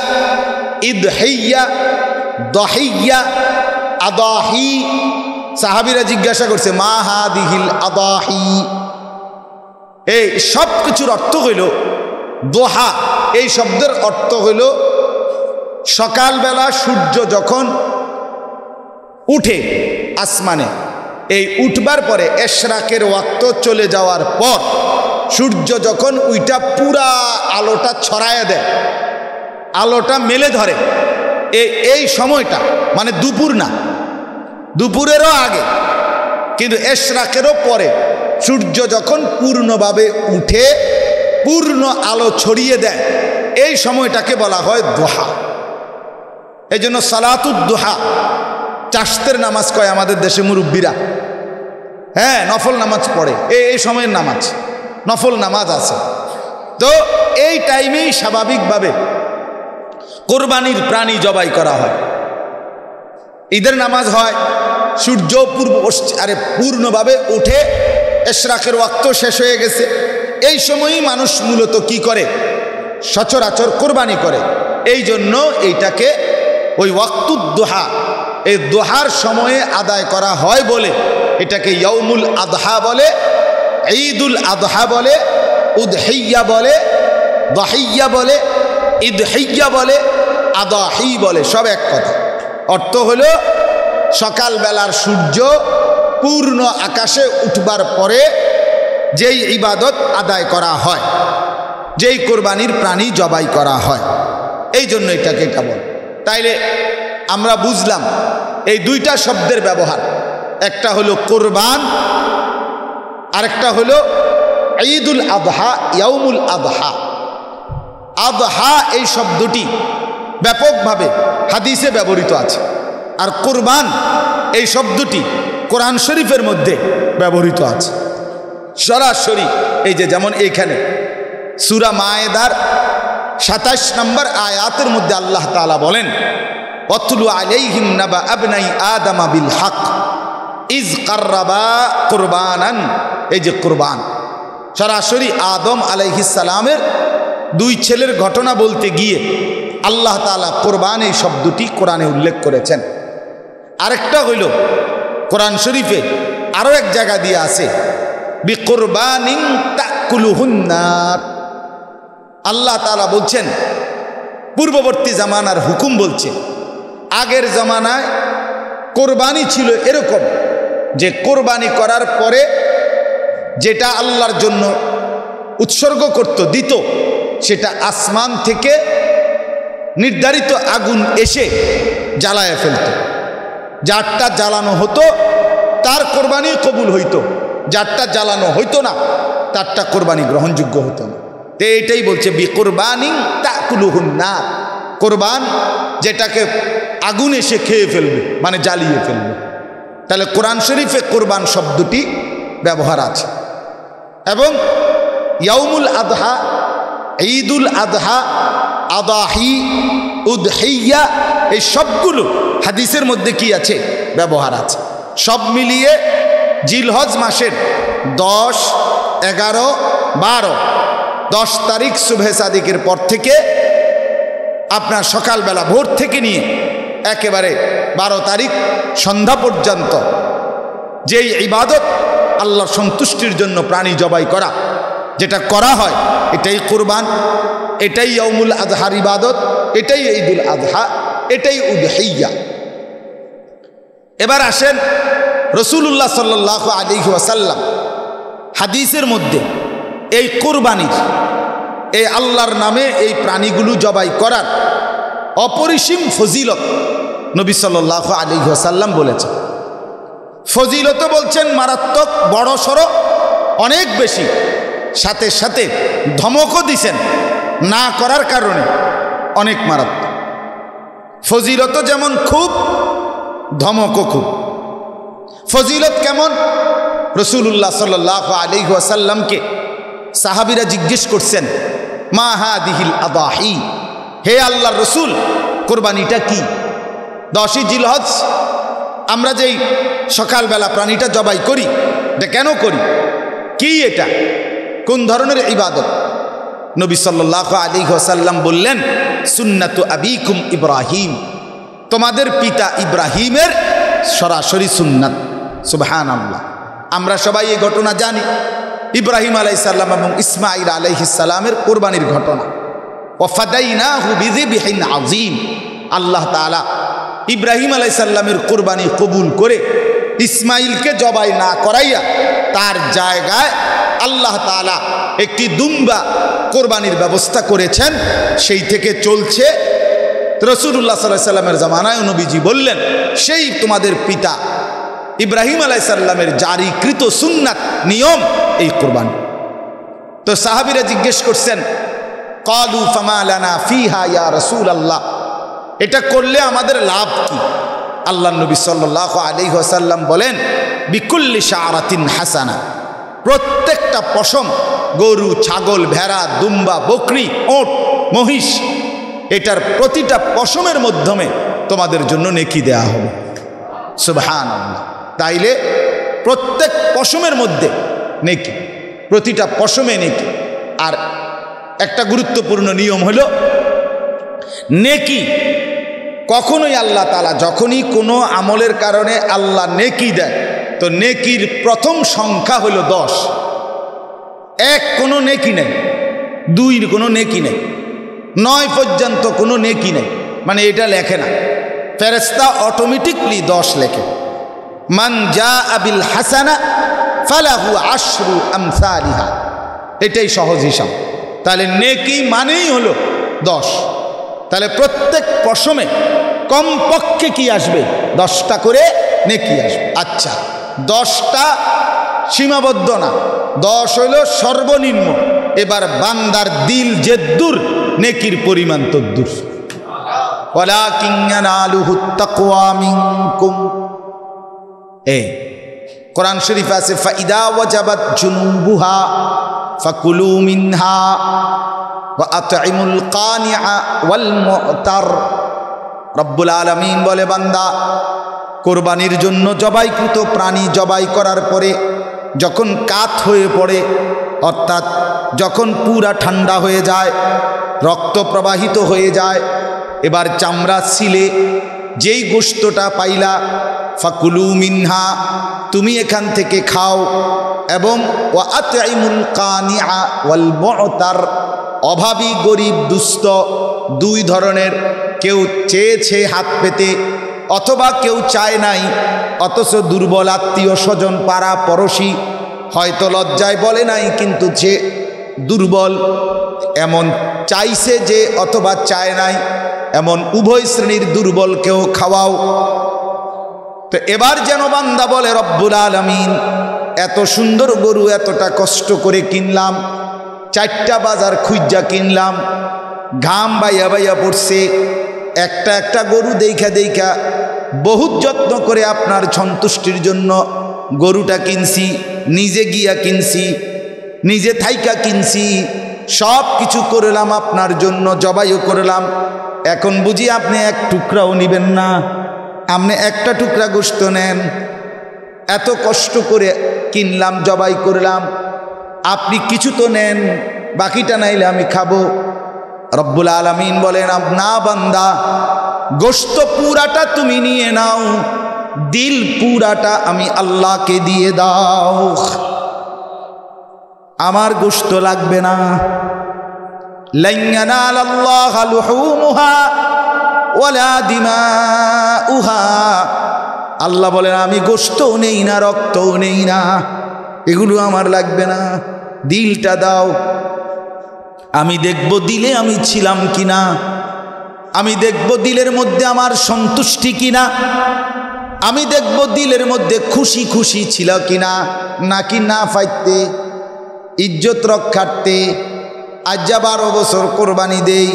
ইদহিয়া, দহিয়া, আদাহি। সাহাবীরা জিজ্ঞাসা করছে মা হাদিহিল আদাহি, এই সব কিছুর অর্থ হইল দোহা। এই শব্দের অর্থ হইল সকালবেলা সূর্য যখন উঠে আসমানে, এই উঠবার পরে এশরাকের ওয়াক্ত চলে যাওয়ার পর সূর্য যখন ওইটা পুরা আলোটা ছড়ায় দেয়, আলোটা মেলে ধরে, এই সময়টা মানে দুপুর না, দুপুরেরও আগে কিন্তু এশরাকেরও পরে সূর্য যখন পূর্ণভাবে উঠে পূর্ণ আলো ছড়িয়ে দেয়, এই সময়টাকে বলা হয় দোহা। এই জন্য সালাতুদ দোহা, চাষতের নামাজ কয় আমাদের দেশে মুরব্বীরা। হ্যাঁ, নফল নামাজ পড়ে, এই সময়ের নামাজ, নফল নামাজ আছে। তো এই টাইমেই স্বাভাবিকভাবে কোরবানির প্রাণী জবাই করা হয়। ঈদের নামাজ হয়, সূর্য পূর্ণভাবে উঠে, এশরাকের ওয়াক্ত শেষ হয়ে গেছে। এই সময়ই মানুষ মূলত কি করে? সচরাচর কোরবানি করে। এই জন্য এইটাকে ওই ওয়াক্তুদ দোহা, এই দোহার সময়ে আদায় করা হয় বলে এটাকে ইয়াউমুল আদহা বলে, ঈদুল আদহা বলে, উদহিয়া বলে, দাহিয়া বলে, ঈদহিয়া বলে, আদাহি বলে, সব এক কথা। অর্থ হলো সকালবেলার সূর্য পূর্ণ আকাশে উঠবার পরে যেই ইবাদত আদায় করা হয়, যেই কোরবানির প্রাণী জবাই করা হয়, এই জন্য এটাকে কেবল। তাইলে আমরা বুঝলাম এই দুইটা শব্দের ব্যবহার, একটা হলো কোরবান, আরেকটা হলো ঈদুল আদহা, ইয়াউমুল আদহা। আদহা এই শব্দটি ব্যাপকভাবে হাদিসে ব্যবহৃত আছে, আর কোরবান এই শব্দটি কোরআন শরীফের মধ্যে ব্যবহৃত আছে সরাসরি। এই যে যেমন এইখানে সূরা মায়েদার ২৭ নম্বর আয়াতের মধ্যে আল্লাহ তাআলা বলেন, ওয়াতলু আলাইহিম নাবা আবনাই আদামা বিল হক ইজ কাররাবা কুরবানান। এই যে কুরবান, সরাসরি আদম আলাইহিস সালামের দুই ছেলের ঘটনা বলতে গিয়ে আল্লাহ তাআলা কুরবান এই শব্দটি কোরআনে উল্লেখ করেছেন। আরেকটা হইল কোরআন শরীফে আরো এক জায়গা দিয়ে আছে, বিকুরবানিন তাকুলুহুন নার। আল্লাহ তাআলা বলছেন, পূর্ববর্তী জামানার হুকুম বলছে, আগের জামানায় কোরবানি ছিল এরকম যে কোরবানি করার পরে যেটা আল্লাহর জন্য উৎসর্গ করত, দিত, সেটা আসমান থেকে নির্ধারিত আগুন এসে জ্বালায় ফেলত। যারটা জ্বালানো হতো তার কোরবানি কবুল হইতো, যারটা জ্বালানো হইতো না তারটা কোরবানি গ্রহণযোগ্য হতো না। তো এইটাই বলছে বিকুরবানি তাকুলুহুন নার, কোরবান যেটাকে আগুন এসে খেয়ে ফেলবে, মানে জ্বালিয়ে ফেলবে। তাহলে কোরআন শরীফে কোরবান শব্দটি ব্যবহার আছে। এবং ইয়াউমুল আদহা, ঈদুল আদহা, আদাহি, উদহিয়া, এই সবগুলো হাদিসের মধ্যে কি আছে? ব্যবহার আছে। সব মিলিয়ে জিলহজ মাসের 10, 11, 12, 10 তারিখ সুবহে সাদিকের পর থেকে আপনার সকালবেলা ভোর থেকে নিয়ে একেবারে 12 তারিখ সন্ধ্যা পর্যন্ত যেই ইবাদত আল্লাহর সন্তুষ্টির জন্য প্রাণী জবাই করা, যেটা করা হয়, এটাই কুরবান, এটাই ইয়াউমুল আদহার ইবাদত, এটাই ঈদুল আদহা, এটাই উদহিয়া। এবার আসেন রাসূলুল্লাহ সাল্লাল্লাহু আলাইহি ওয়াসাল্লাম হাদিসের মধ্যে এই কুরবানির, এই আল্লাহর নামে এই প্রাণীগুলো জবাই করার অপরিসীম ফজিলত নবী সাল্লাল্লাহু আলাইহি ওয়াসাল্লাম বলেছেন। ফজিলত বলছেন মারাত্মক, বড় সড়ো, অনেক বেশি, সাথে সাথে ধমকও দিছেন না করার কারণে, অনেক মারাত্মক। ফজিলত যেমন খুব, ধমকও খুব। ফজিলত কেমন? রাসূলুল্লাহ সাল্লাল্লাহু আলাইহি ওয়াসাল্লামকে সাহাবীরা জিজ্ঞেস করছেন, মা হাদিহিল আদাহি, হে আল্লাহর রাসূল, কোরবানিটা কি? 10ই জিলহজ আমরা যেই সকালবেলা প্রাণীটা জবাই করি, এটা কেন করি? কি এটা? কোন ধরনের ইবাদত? নবী সাল্লাল্লাহু আলাইহি ওয়াসাল্লাম বললেন, সুন্নাতু আবিকুম ইব্রাহিম, তোমাদের পিতা ইব্রাহিমের সরাসরি সুন্নাত। সুবহানাল্লাহ। আমরা সবাই এই ঘটনা জানি, ইব্রাহিম আলাইহিস সালাম এবং ইসমাঈল আলাইহিস সালামের কোরবানির ঘটনা। ওয়াফাদাইনাহু বিযিবহিন আযীম, আল্লাহ তাআলা ইব্রাহিম আলাইহিস সালামের কোরবানি কবুল করে ইসমাঈলকে জবাই না করাইয়া তার জায়গায় আল্লাহ তাআলা একটি দুম্বা কোরবানির ব্যবস্থা করেছেন। সেই থেকে চলছে। রাসূলুল্লাহ সাল্লাল্লাহু আলাইহি সাল্লামের জামানায় নবীজি বললেন, সেই তোমাদের পিতা ইব্রাহিম আলাইহিস সালামের জারিকৃত সুন্নাত, নিয়ম এই কোরবানি। তো সাহাবীরা জিজ্ঞেস করছেন, ক্বালু ফামা লানা ফিহা ইয়া রাসূলুল্লাহ, এটা করলে আমাদের লাভ কি? আল্লাহর নবী সাল্লাল্লাহু আলাইহি ওয়াসাল্লাম বলেন, বিকুল্লি শাআরাতিন হাসানা, প্রত্যেকটা পশম, গরু, ছাগল, ভেড়া, দুম্বা, বকরি, ওট, মহিষ, এটার প্রতিটা পশমের মাধ্যমে তোমাদের জন্য নেকি দেয়া হবে। সুবহানাল্লাহ। তাইলে প্রত্যেক পশমের মধ্যে নেকি, প্রতিটা পশমে নেকি। আর একটা গুরুত্বপূর্ণ নিয়ম হলো, নেকি কখনোই আল্লাহ তাআলা যখনই কোনো আমলের কারণে আল্লাহ নেকি দেয়, তো নেকির প্রথম সংখ্যা হলো 10। 1 কোনো নেকি নেই, 2 কোনো নেকি নেই, 9 পর্যন্ত কোনো নেকি নেই, মানে এটা লেখে না, ফেরেশতা অটোমেটিকলি 10 লেখে। মান জাআ বিল হাসানা ফালাহু আশরু আমসালিহা, এটাই সহজ হিসাব। তাহলে নেকি মানেই হলো 10। তাহলে প্রত্যেক পশমে কমপক্ষে কি আসবে? 10টা করে নেকি আসবে। আচ্ছা, 10টা সীমাবদ্ধ না, 10 হইল সর্বনিম্ন। এবার বান্দার দিল যেদ্দুর, নেকির পরিমাণ তদ্দুর। ওয়ালাকিন ইয়ানালুহুত তাকওয়া মিনকুম, এই কোরআন শরীফ আছে, ফাইদা ওয়াজাবাত জুনুবুহা ফাকুলু মিনহা ওয়া আতইমুল কানিআ ওয়াল মু'তার। রব্বুল আলামিন বলে, বান্দা, কোরবানির জন্য জবাইকৃত প্রাণী জবাই করার পরে যখন কাত হয়ে পড়ে, অর্থাৎ যখন পুরা ঠান্ডা হয়ে যায়, রক্ত প্রবাহিত হয়ে যায়, এবার চামড়া ছিলে যেই গোশতটা পাইলা, ফাকুলু মিনহা, তুমি এখান থেকে খাও। এবং ওয়া আতইমুল কানিআ ওয়াল মু'তার, অভাবী, গরিব, দুস্থ, 2 ধরনের, কেউ চেয়েছে হাত পেতে, অথবা কেউ চায় নাই, অথচ দুর্বল আত্মীয় স্বজন, পাড়া পড়শি হয়তো লজ্জায় বলে নাই, কিন্তু যে দুর্বল, এমন চাইছে যে অথবা চায় নাই, এমন উভয় শ্রেণীর দুর্বলকেও খাওয়াও। তো এবার যেন বান্দা বলে, রব্বুল আলামিন, এত সুন্দর গরু এতটা কষ্ট করে কিনলাম, 4টা বাজার খুঁজা কিনলাম, ঘাম বাইয়া বাইয়া পড়ছে, একটা গরু দেখা বহুত যত্ন করে আপনার সন্তুষ্টির জন্য গরুটা কিনছি, নিজে গিয়া কিনছি, নিজে থাইকা কিনছি, সব কিছু করলাম আপনার জন্য, জবাইও করলাম। এখন বুঝি আপনি 1 টুকরাও নিবেন না? আপনি 1টা টুকরা গোশত নেন, এত কষ্ট করে কিনলাম, জবাই করলাম, আপনি কিছু তো নেন, বাকিটা নাইলে আমি খাবো। রব্বুল আলামিন বলেন, না বান্দা, গোশত পুরাটা তুমি নিয়ে নাও, দিল পুরাটা আমি আল্লাহকে দিয়ে দাও, আমার গোশত লাগবে না। লান ইয়ানালাল্লাহা লুহুমুহা ওয়ালা দিমাউহা, আল্লাহ বলেন, আমি গোশতও নেই না, রক্তও নেই না, এগুলো আমার লাগবে না, দিলটা দাও। আমি দেখব দিলে আমি ছিলাম কিনা, আমি দেখব দিলের মধ্যে আমার সন্তুষ্টি কিনা, আমি দেখব দিলের মধ্যে খুশি খুশি ছিল কিনা, নাকি না ফাইতে ইজ্জত রক্ষার্থে আজ 12 বছর কোরবানি দেই,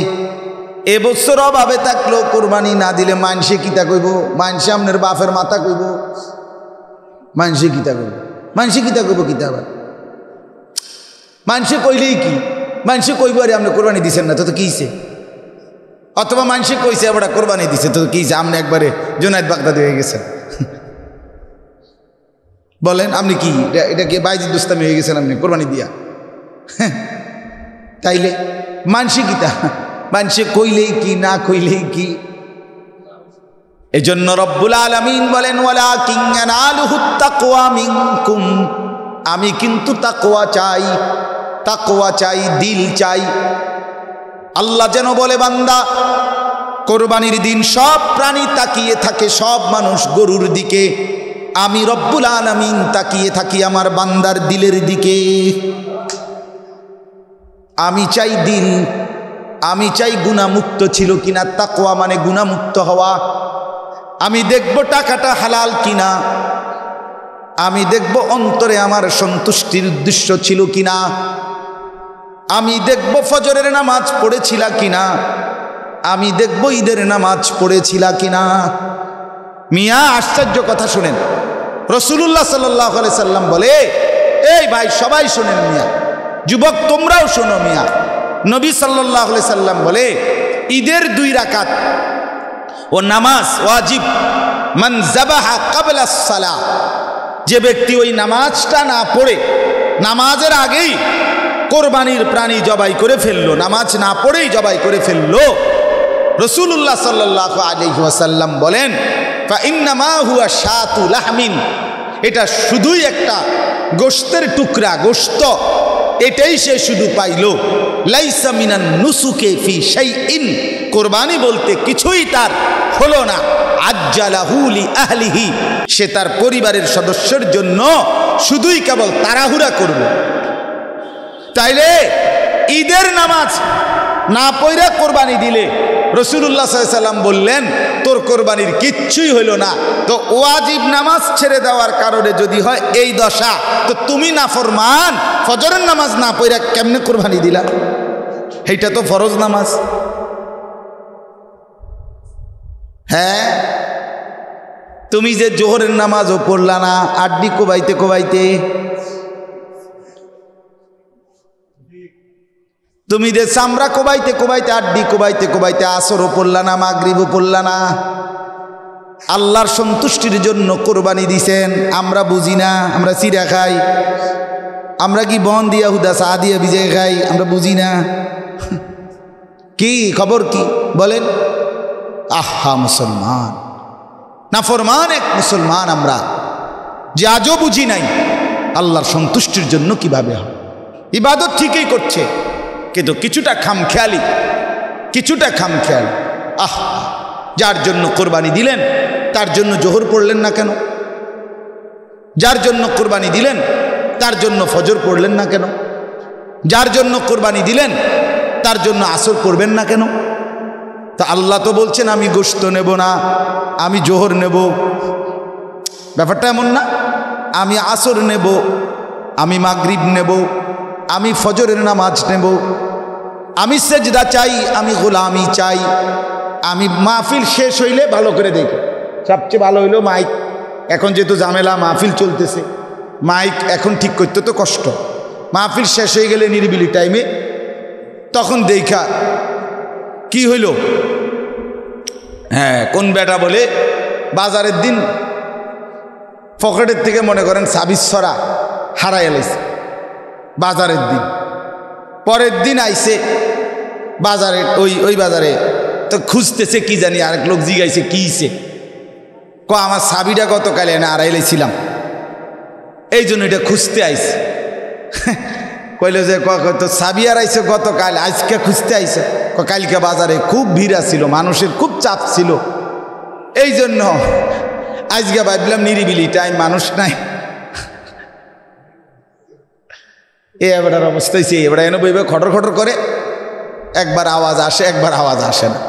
এবছর অভাবে থাকলেও কোরবানি না দিলে মানুষে কিতা কইব? মানুষে আপনার বাপের মাথা কইব, মানুষে কিতা কইব? মানুষে কিতা কইব? কিতা আবার মানুষে কইলেই কি, মানুষে কইব আরে আপনি কোরবানি দিচ্ছেন না, তো কিছে? অথবা মানুষে কইছে আবার কোরবানি দিচ্ছে, তো কিছে? আপনি একবারে জুনায়েদ বাগদাদি হয়ে গেছেন। বলেন আপনি কি এটা কি বাইজিদ বুস্তামি হয়ে গেছেন আপনি কোরবানি দিয়া? তাইলে মানুষে কিতা, মানুষে কইলেই কি, না কইলেই কি? এজন্য রব্বুল আলামিন বলেন, ওয়ালাকিন ইয়ানালুহুত তাকওয়া মিনকুম, আমি কিন্তু তাকওয়া চাই, তাকওয়া চাই, দিল চাই। আল্লাহ যেন বলে, বান্দা, কোরবানির দিন সব প্রাণী তাকিয়ে থাকে, সব মানুষ গরুর দিকে, আমি রব্বুল আলামিন তাকিয়ে থাকি আমার বান্দার দিলের দিকে। আমি চাই দিল, আমি চাই গুনাহমুক্ত ছিল কিনা, তাকওয়া মানে গুনাহমুক্ত হওয়া। আমি দেখব টাকাটা হালাল কিনা, আমি দেখব অন্তরে আমার সন্তুষ্টির উদ্দেশ্য ছিল কিনা। আমি দেখব ফজরের নামাজ পড়েছিলা কিনা, আমি দেখব ঈদের নামাজ পড়েছিলা কিনা। মিয়া আশ্চর্য কথা শুনেন, রাসূলুল্লাহ সাল্লাল্লাহু আলাইহি সাল্লাম বলে, এই ভাই সবাই শোনেন মিয়া, যুবক তোমরাও শোনো মিয়া, নবী সাল্লাল্লাহু আলাইহি সাল্লাম বলে ঈদের 2 রাকাত ও নামাজ ওয়াজিব মান যাবাহা ক্বাবলা আস-সালাহ, যে ব্যক্তি ওই নামাজটা না পড়ে নামাজের আগেই কোরবানির প্রাণী জবাই করে ফেললো, নামাজ না পড়েই জবাই করে ফেললো, রাসূলুল্লাহ সাল্লাল্লাহু আলাইহি ওয়াসাল্লাম বলেন ফা ইন্নামা হুয়া শাতু লাহমিন, এটা শুধুই একটা গোশতের টুকরা, গোশত, এটাই সে শুধু পাইল। লাইসা মিনান নুসুকে ফি শাইইন, কোরবানি বলতে কিছুই তার হলো না। আজ্জালাহু লি আহলিহি, সে তার পরিবারের সদস্যের জন্য শুধুই কেবল তাড়াহুড়া করল। তাইলে ঈদের নামাজ না পড়া কোরবানি দিলে রাসূলুল্লাহ সাল্লাল্লাহু আলাইহি সাল্লাম বললেন তোর কোরবানির কিচ্ছুই হইল না। তো ওয়াজিব নামাজ ছেড়ে দেওয়ার কারণে যদি হয় এই দশা, তো তুমি নাফরমান, ফজরের নামাজ না পড়া কেমনে কোরবানি দিলা? এইটা তো ফরজ নামাজ। হ্যাঁ, তুমি যে জোহরের নামাজও পড়লা না আড্ডি কোবাইতে কোবাইতে, তুমি যে চামড়া কোবাইতে কোবাইতে, আড্ডি কোবাইতে কোবাইতে আসরও পড়লা না, মাগরিবও পড়লা না। আল্লাহর সন্তুষ্টির জন্য কোরবানি দিছেন, আমরা বুঝি না, আমরা চিড়া খাই, আমরা কি বন দিয়া হুদা চা দিয়া ভিজে খাই, আমরা বুঝি না। কি খবর কি বলেন? আহা মুসলমান, নাফরমান এক মুসলমান আমরা, যে আজও বুঝি নাই আল্লাহর সন্তুষ্টির জন্য কিভাবে হয়। ইবাদত ঠিকই করছে কিন্তু কিছুটা খামখেয়ালি, কিছুটা খামখেয়ালি। যার জন্য কোরবানি দিলেন তার জন্য জোহর পড়লেন না কেন? যার জন্য কোরবানি দিলেন তার জন্য ফজর পড়লেন না কেন? যার জন্য কোরবানি দিলেন তার জন্য আসর পড়বেন না কেন? তা আল্লাহ তো বলছেন আমি গোশত নেব না, আমি জোহর নেব। ব্যাপারটা এমন না, আমি আসর নেব, আমি মাগরিব নেব, আমি ফজরের নামাজ নেব, আমি সেজদা চাই, আমি গোলামি চাই। আমি মাহফিল শেষ হইলে ভালো করে দেখি, সবচেয়ে ভালো হইলো মাইক, এখন যেহেতু ঝামেলা মাহফিল চলতেছে, মাইক এখন ঠিক করতে তো কষ্ট। মাহফিল শেষ হয়ে গেলে নিরিবিলি টাইমে তখন দেখা কি হইল, হ্যাঁ কোন বেটা বলে বাজারের দিন পকেটের থেকে মনে করেন 26 হারাই এলাইছে বাজারের দিন। পরের দিন আইছে বাজারে, ওই বাজারে তো খুঁজতেছে কি জানি, আরেক লোক জিগাইছে কি হইছে, আমার চাবিটা গতকাল এনে আড়াইলেছিলাম, এই জন্য এটা খুঁজতে আইছে। কইল যে তো চাবি আড়াইছে গতকাল, আজকে খুঁজতে আইছে। কালকে বাজারে খুব ভিড় ছিল, মানুষের খুব চাপ ছিল, এই জন্য আজকে ভাবলাম নিরিবিলি টাইম, মানুষ নাই। এবারের অবস্থা হয়েছে, এবার এনে বইবে খটর খটর করে, একবার আওয়াজ আসে, একবার আওয়াজ আসে না।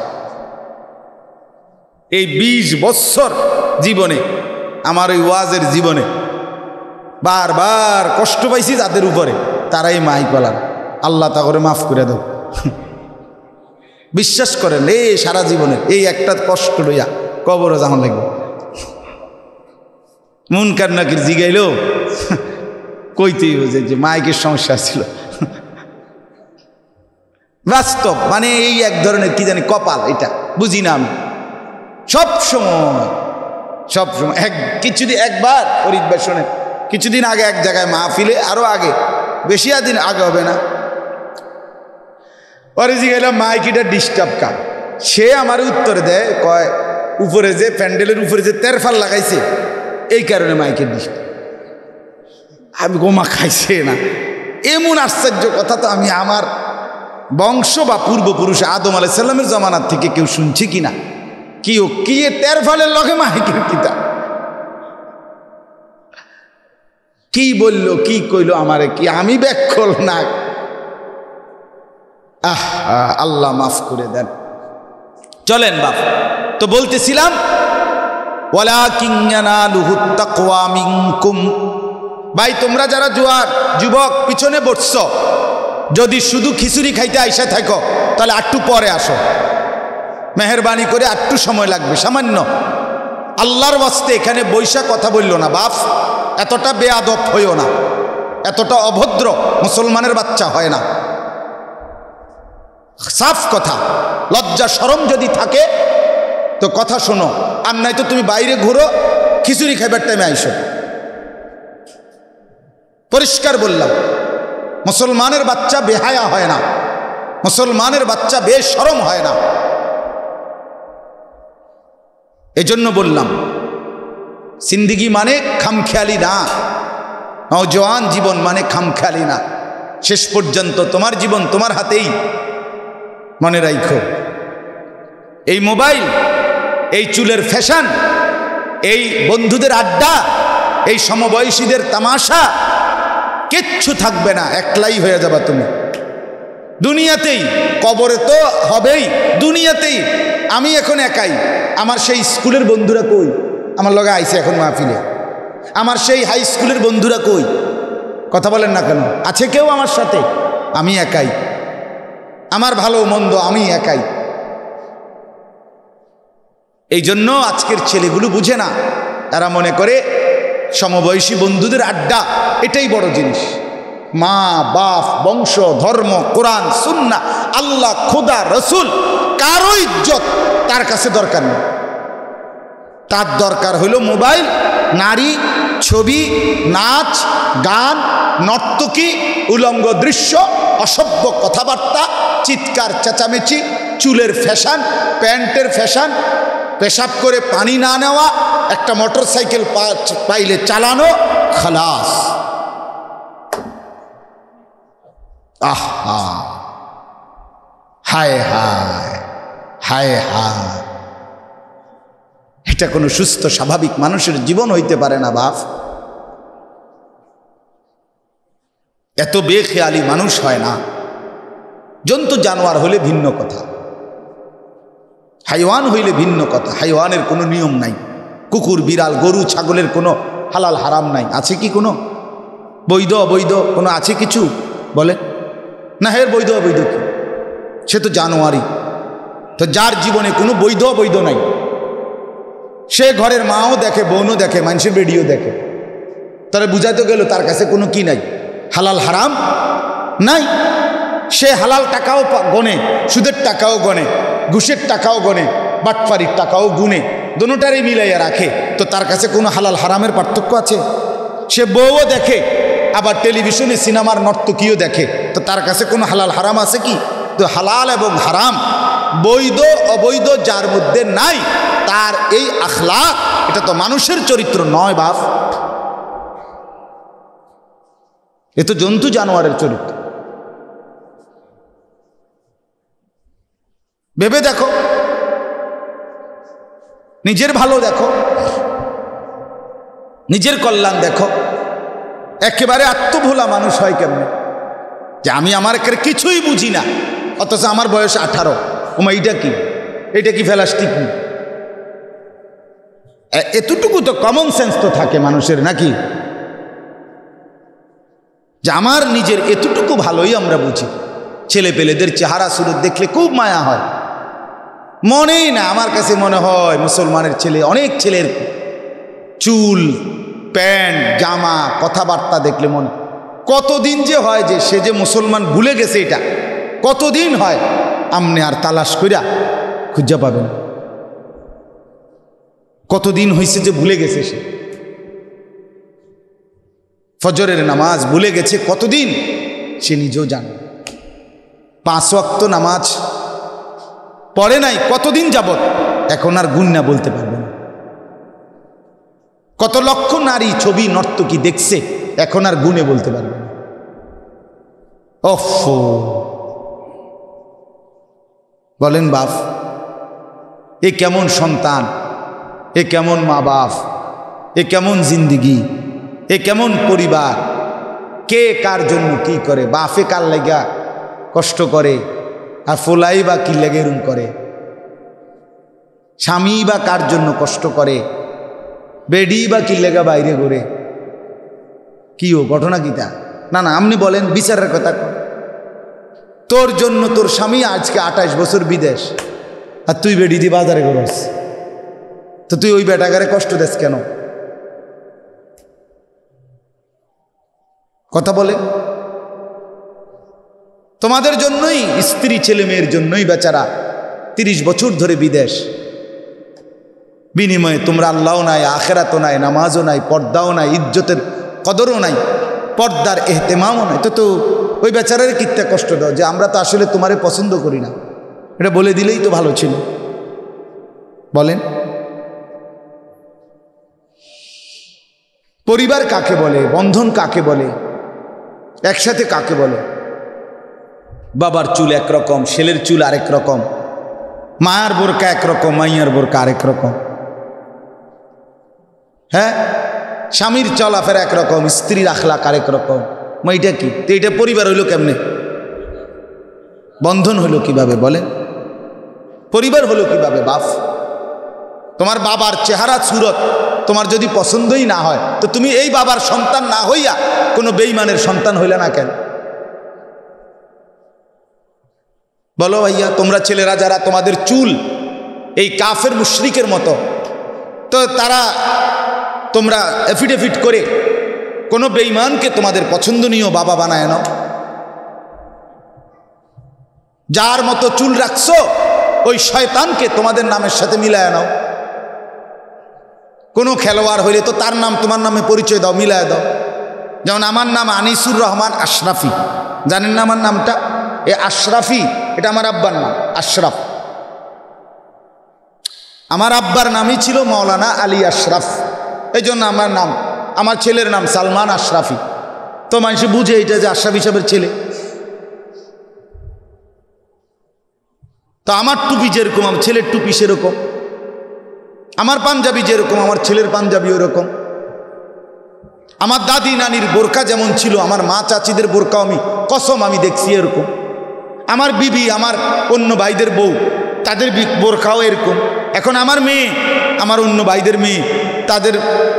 এই 20 বছর জীবনে, আমার ওই ওয়াজের জীবনে বারবার কষ্ট পাইছি যাদের উপরে, তারাই মাইক বলার। আল্লাহ তা করে মাফ করে দাও। বিশ্বাস করেন, এই সারা জীবনে এই একটা কষ্ট লইয়া কবরে যাওয়া লাগবে। মুনকার নাকির জিগাইল কইতেই হয়েছে যে মাইকের সমস্যা ছিল। বাস্তব মানে এই এক ধরনের কি জানি কপাল, এটা বুঝি না আমি। সব সময় কিছুদিন একবার ফরিদবার শোনেন, কিছুদিন আগে এক জায়গায় মাহফিলে, আরো আগে, বেশি দিন আগে হবে না, পরে জিগাইলাম মাইকিটা ডিস্টার্ব কার? সে আমার উত্তরে দেয়, কয় উপরে যে প্যান্ডেলের উপরে যে তেরফাল লাগাইছে এই কারণে মাইকের ডিস্টার্ব। আমি গোমা খাইছে না, এমন আশ্চর্য কথা তো আমি আমার বংশ বা পূর্বপুরুষ আদম আলাইহিস সালামের জমানার থেকে কেউ শুনছি কিনা। কি তেরফালের লগে মাইকের কিতা, কি বললো কি কইলো আমারে, কি আমি ব্যাখ্যল না। আল্লাহ মাফ করে দেন। চলেন বাপ, তো বলতেছিলাম ওয়ালাকিন ইয়ানালুহুত তাকওয়া মিনকুম। ভাই তোমরা যারা যুবক পিছনে বসছ, যদি শুধু খিচুড়ি খাইতে আইসা থাকো তাহলে একটু পরে আসো, মেহরবানি করে একটু সময় লাগবে সামান্য। আল্লাহর ওয়াস্তে এখানে বৈশা কথা বললো না বাপ, এতটা বেয়াদব হইও না, এতটা অভদ্র মুসলমানের বাচ্চা হয় না। সাফ কথা, লজ্জা শরম যদি থাকে তো কথা শোনো, আর নাই তো তুমি বাইরে ঘুরো, খিচুড়ি খাইবার টাইমে আইসো। পরিষ্কার বললাম, মুসলমানের বাচ্চা বেহায়া হয় না, মুসলমানের বাচ্চা বেশরম হয় না। এজন্য বললাম জিন্দেগি মানে খামখেয়ালি না, নওজোয়ান জীবন মানে খামখেয়ালি না। শেষ পর্যন্ত তোমার জীবন তোমার হাতেই, মনে রাখো। এই মোবাইল, এই চুলের ফ্যাশন, এই বন্ধুদের আড্ডা, এই সমবয়সীদের তামাশা কিচ্ছু থাকবে না, একলাই হয়ে যাবা তুমি দুনিয়াতেই। কবরে তো হবেই, দুনিয়াতেই। আমি এখন একাই, আমার সেই স্কুলের বন্ধুরা কই? আমার লগে আইছে এখন মাহফিলে। আমার সেই হাই স্কুলের বন্ধুরা কই? কথা বলেন না কেন? আছে কেউ আমার সাথে? আমি একাই। আমার ভালো মন্দ আমি একাই। এই জন্য আজকের ছেলেগুলো বুঝে না, তারা মনে করে সমবয়সী বন্ধুদের আড্ডা এটাই বড় জিনিস। মা বাপ, বংশ, ধর্ম, কোরআন, সুন্নাহ, আল্লাহ, খোদা, রসুল, কারো ইজ্জত তার কাছে দরকার নেই। তার দরকার হইল মোবাইল, নারী, ছবি, নাচ, গান, নর্তকী, উলঙ্গ দৃশ্য, অসভ্য কথাবার্তা, চিৎকার চেঁচামেচি, চুলের ফ্যাশন, প্যান্টের ফ্যাশন, পেশাব করে পানি না নেওয়া, একটা মোটর সাইকেল পাইলে চালানো, খালাস। আহা, হায় হায়, হায় হায়, এটা কোনো সুস্থ স্বাভাবিক মানুষের জীবন হইতে পারে না বাপ। এত বেখেয়ালি মানুষ হয় না। জন্তু জানোয়ার হলে ভিন্ন কথা, হাইওয়ান হইলে ভিন্ন কথা। হাইওয়ানের কোনো নিয়ম নাই। কুকুর, বিড়াল, গরু, ছাগলের কোনো হালাল হারাম নাই। আছে কি কোনো? বৈধ অবৈধ কোনো আছে কিছু? বলে না, হের বৈধ অবৈধ কি? সে তো জানোয়ারই। তো যার জীবনে কোনো বৈধ অবৈধ নাই, সে ঘরের মাও দেখে, বোনও দেখে, মানুষের বেডিও দেখে, তারা বুঝাইতে গেল তার কাছে কোনো কি নাই, হালাল হারাম নাই। সে হালাল টাকাও গনে, সুদের টাকাও গনে, ঘুষের টাকাও গনে, বাটফারির টাকাও গুনে, দোনোটারই মিলাইয়া রাখে। তো তার কাছে কোনো হালাল হারামের পার্থক্য আছে? সে বউও দেখে, আবার টেলিভিশনে সিনেমার নর্তকীও দেখে। তো তার কাছে কোনো হালাল হারাম আছে কি? তো হালাল এবং হারাম, বৈধ অবৈধ যার মধ্যে নাই, তার এই আখলাক, এটা তো মানুষের চরিত্র নয় বাপ, এ তো জন্তু জানোয়ারের চরিত্র। ভেবে দেখো, নিজের ভালো দেখো, নিজের কল্যাণ দেখো। একেবারে আত্মভোলা মানুষ হয় কেমন, যে আমি আমার কিছুই বুঝি না, অথচ আমার বয়স 18। ওমা এইটা কি, এটা কি প্লাস্টিক? এতটুকু তো কমন সেন্স তো থাকে মানুষের, নাকি? যে আমার নিজের এতটুকু ভালোই আমরা বুঝি। ছেলে পেলেদের চেহারা সুরত দেখলে খুব মায়া হয়, মনেই না। আমার কাছে মনে হয় মুসলমানের ছেলে, অনেক ছেলের চুল, প্যান্ট, জামা, কথাবার্তা দেখলে মনে, কতদিন যে হয় যে সে যে মুসলমান ভুলে গেছে, এটা কতদিন হয় আমনে আর তালাশ কইরা খুঁজা পাবেন। কতদিন হয়েছে যে ভুলে গেছে সে, ফজরের নামাজ ভুলে গেছে কতদিন সে নিজেও জানে। 5 ওয়াক্ত নামাজ পড়ে নাই কতদিন যাবত, এখন আর গুন্না বলতে পারবে না। কত লক্ষ নারী ছবি নর্তকী দেখছে, এখন আর গুণে বলতে পারবে না। ওফো, বলেন বাপ, এ কেমন সন্তান, এ কেমন মা বাপ, এ কেমন জিন্দিগি, এ কেমন পরিবার। কে কার জন্য কি করে, বাপে কার লাগা কষ্ট করে, আর ফোলাই বা কি লেগে এরম করে, স্বামী বা কার জন্য কষ্ট করে, বেডি বা কি লেগা বাইরে ঘুরে। কি ও ঘটনা কিতা? না না, আপনি বলেন, বিচারের কথা। তোর জন্য তোর স্বামী আজকে 28 বছর বিদেশ, আর তুই বেডি দি বাজারে ঘুরস, তো তুই ওই বেটাগারে কষ্ট দেস কেন? কথা বলে তোমাদের জন্যই, স্ত্রী ছেলে মেয়ের জন্যই বেচারা 30 বছর ধরে বিদেশ। বিনিময়ে তোমরা আল্লাহও নাই, আখেরাতও নাই, নামাজও নাই, পর্দাও নাই, ইজ্জতের কদরও নাই, পর্দার এহতেমামও নাই। তো ওই বেচারারে কিত্তে কষ্ট দাও যে আমরা তো আসলে তোমারে পছন্দ করি না, এটা বলে দিলেই তো ভালো ছিল। বলেন পরিবার কাকে বলে, বন্ধন কাকে বলে, একসাথে কাকে বলে? বাবার চুল একরকম, ছেলের চুল আরেক রকম, মায়ার বোরকা একরকম, মাইয়ার বোরকা আরেক রকম। হ্যাঁ, স্বামীর চলাফেরা একরকম, স্ত্রীর আখলাক আরেক রকম। এইটা কি? তো এইটা পরিবার হইল কেমনে? বন্ধন হইল কিভাবে বলেন? পরিবার হলো কিভাবে? বাপ, তোমার বাবার চেহারা সুরত তোমার যদি পছন্দই না হয়, তো তুমি এই বাবার সন্তান না হইয়া কোনো বেঈমানের সন্তান হইলে না কেন? বলো ভাইয়া, তোমরা ছেলেরা যারা তোমাদের চুল এই কাফের মুশরিকের মতো, তো তারা তোমরা এফিডেভিট করে কোনো বেঈমানকে তোমাদের পছন্দনীয় বাবা বানায় নাও। যার মতো চুল রাখছো ওই শয়তানকে তোমাদের নামের সাথে মিলায় নাও। কোনো খেলোয়াড় হইলে তো তার নাম তোমার নামে পরিচয় দাও, মিলায় দাও। যেমন আমার নাম আনিসুর রহমান আশরাফি, জানেন না আমার নামটা? এ আশরাফি, এটা আমার আব্বার নাম আশরাফ। আমার আব্বার নামই ছিল মাওলানা আলী আশরাফ, এই জন্য আমার নাম, আমার ছেলের নাম সালমান আশরাফি। তো মানুষ বুঝে এটা যে আশরাফ হিসাবের ছেলে। তো আমার টুপি যেরকম আমার ছেলের টুপি সেরকম, আমার পাঞ্জাবি যেরকম আমার ছেলের পাঞ্জাবি ওরকম। আমার দাদি নানির বোরকা যেমন ছিল আমার মা চাচিদের বোরকাও আমি কসম আমি দেখছি এরকম। আমার বিবি, আমার অন্য ভাইদের বউ, তাদের বোরকাও এরকম। এখন আমার মেয়ে, আমার অন্য ভাইদের মেয়ে, তাদের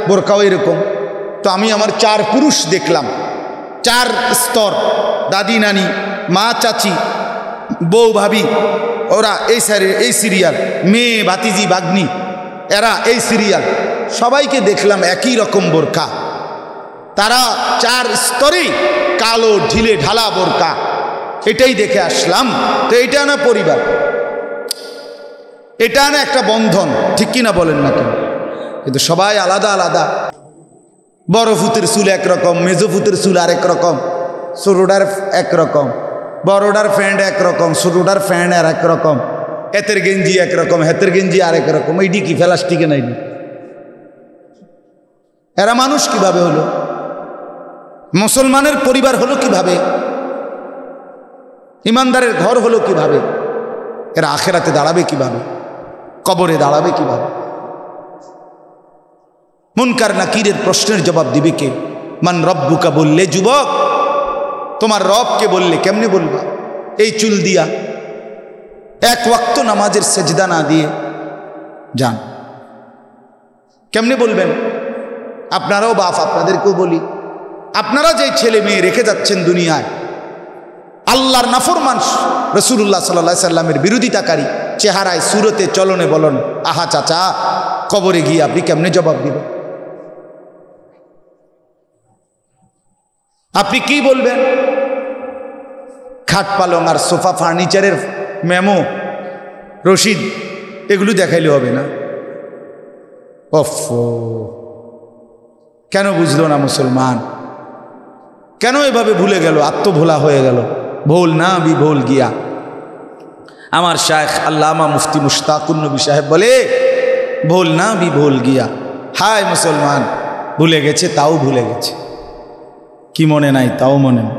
বোরকাও এরকম। তো আমি আমার 4 পুরুষ দেখলাম, 4 স্তর, দাদি নানি, মা চাচি, বউ ভাবি, ওরা এই সিরিয়াল, মেয়ে ভাতিজি ভাগ্নি, এরা এই সিরিয়াল, সবাইকে দেখলাম একই রকম বোরকা। তারা 4 স্তরেই কালো ঢিলে ঢালা বোরকা, এটাই দেখে আসলাম। তো এটা না পরিবার, এটা না একটা বন্ধন, ঠিক কিনা বলেন না কেন? কিন্তু সবাই আলাদা আলাদা। বড় ফুতের চুল একরকম, মেজো ফুতের চুল আরেক রকম, ছোটটার একরকম, বড়টার ফ্যান্ড একরকম, ছোটটার ফ্যান্ড আর একরকম, এতের গেঞ্জি একরকম, হেতের গেঞ্জি আরেক রকম। এইটি কি ফেলাস্টিকে নাই? এরা মানুষ কিভাবে হলো? মুসলমানের পরিবার হলো কিভাবে? ইমানদারের ঘর হলো কিভাবে? এরা আখেরাতে দাঁড়াবে কিভাবে? কবরে দাঁড়াবে কিভাবে? মুনকার নাকিরের প্রশ্নের জবাব দিবে কে? মান রব্বুকা বললে যুবক তোমার রবকে বললে কেমনে বলবা? এই চুল দিয়া, 1 ওয়াক্ত নামাজের সেজদা না দিয়ে যান, কেমনে বলবেন? আপনারাও বাপ, আপনাদেরকেও বলি, আপনারা যে ছেলে মেয়ে রেখে যাচ্ছেন দুনিয়ায়, আল্লাহর নাফরমান রাসূলুল্লাহ সাল্লাল্লাহু আলাইহি সাল্লামের বিরোধিতাকারী চেহারায়, সুরতে, চলনে বলন, আহা চাচা, কবরে গিয়ে আপনি কেমনে জবাব দিবেন? আপনি কি বলবেন? খাট পালং আর সোফা ফার্নিচারের মেমো, রশিদ, এগুলো দেখাইলে হবে না? ওফ, কেন বুঝলো না মুসলমান? কেন এভাবে ভুলে গেল? আত্মভোলা হয়ে গেল। ভোল না বি ভোল গিয়া। আমার শায়েখ আল্লামা মুফতি মুশতাকুন নবী সাহেব বলে, ভোল না বি ভোল গিয়া। হায় মুসলমান, ভুলে গেছে তাও ভুলে গেছে, কি মনে নাই তাও মনে নাই,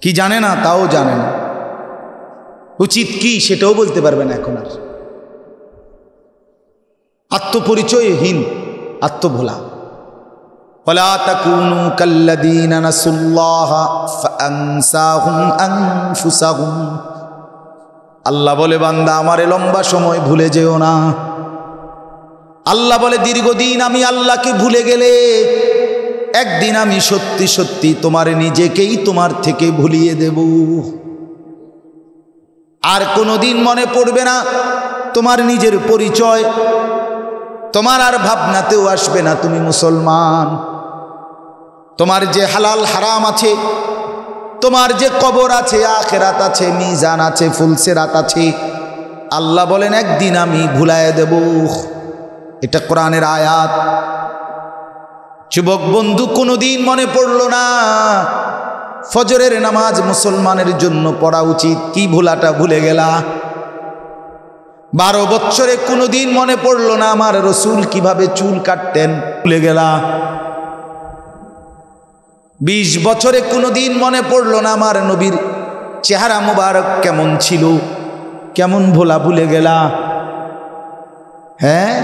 কি জানে না তাও জানে না, উচিত কি সেটাও বলতে পারবে না এখন আর। আত্মপরিচয়হীন, আত্মভোলা। ওয়ালা তাকুনু কাল্লাযীনা নাসুল্লাহা ফাআনসাহুম আনফুসাহুম। আল্লাহ বলে, বান্দা আমারে লম্বা সময় ভুলে যেও না। আল্লাহ বলে, দীর্ঘদিন আমি আল্লাহকে ভুলে গেলে একদিন আমি সত্যি সত্যি তোমার নিজেকেই তোমার থেকে ভুলিয়ে দেব। আর কোনোদিন মনে পড়বে না তোমার নিজের পরিচয়, তোমার আর ভাবনাতেও আসবে না তুমি মুসলমান। তোমার যে হালাল হারাম আছে, তোমার যে কবর আছে, আখিরাত আছে, মিজান আছে, ফুলসিরাত আছে, আল্লাহ বলেন একদিন আমি ভুলাইয়া দেব। এটা কোরআনের আয়াত। যুবক বন্ধু, কোনোদিন মনে পড়লো না ফজরের নামাজ মুসলমানের জন্য পড়া উচিত, কি ভুলাটা ভুলে গেলা। 12 বছরে কোনোদিন মনে পড়লো না আমার রসুল কিভাবে চুল কাটতেন, ভুলে গেলা। 20 বছরে কোনোদিন মনে পড়লো না আমার নবীর চেহারা মুবারক কেমন ছিল, কেমন ভোলা ভুলে গেলা। হ্যাঁ,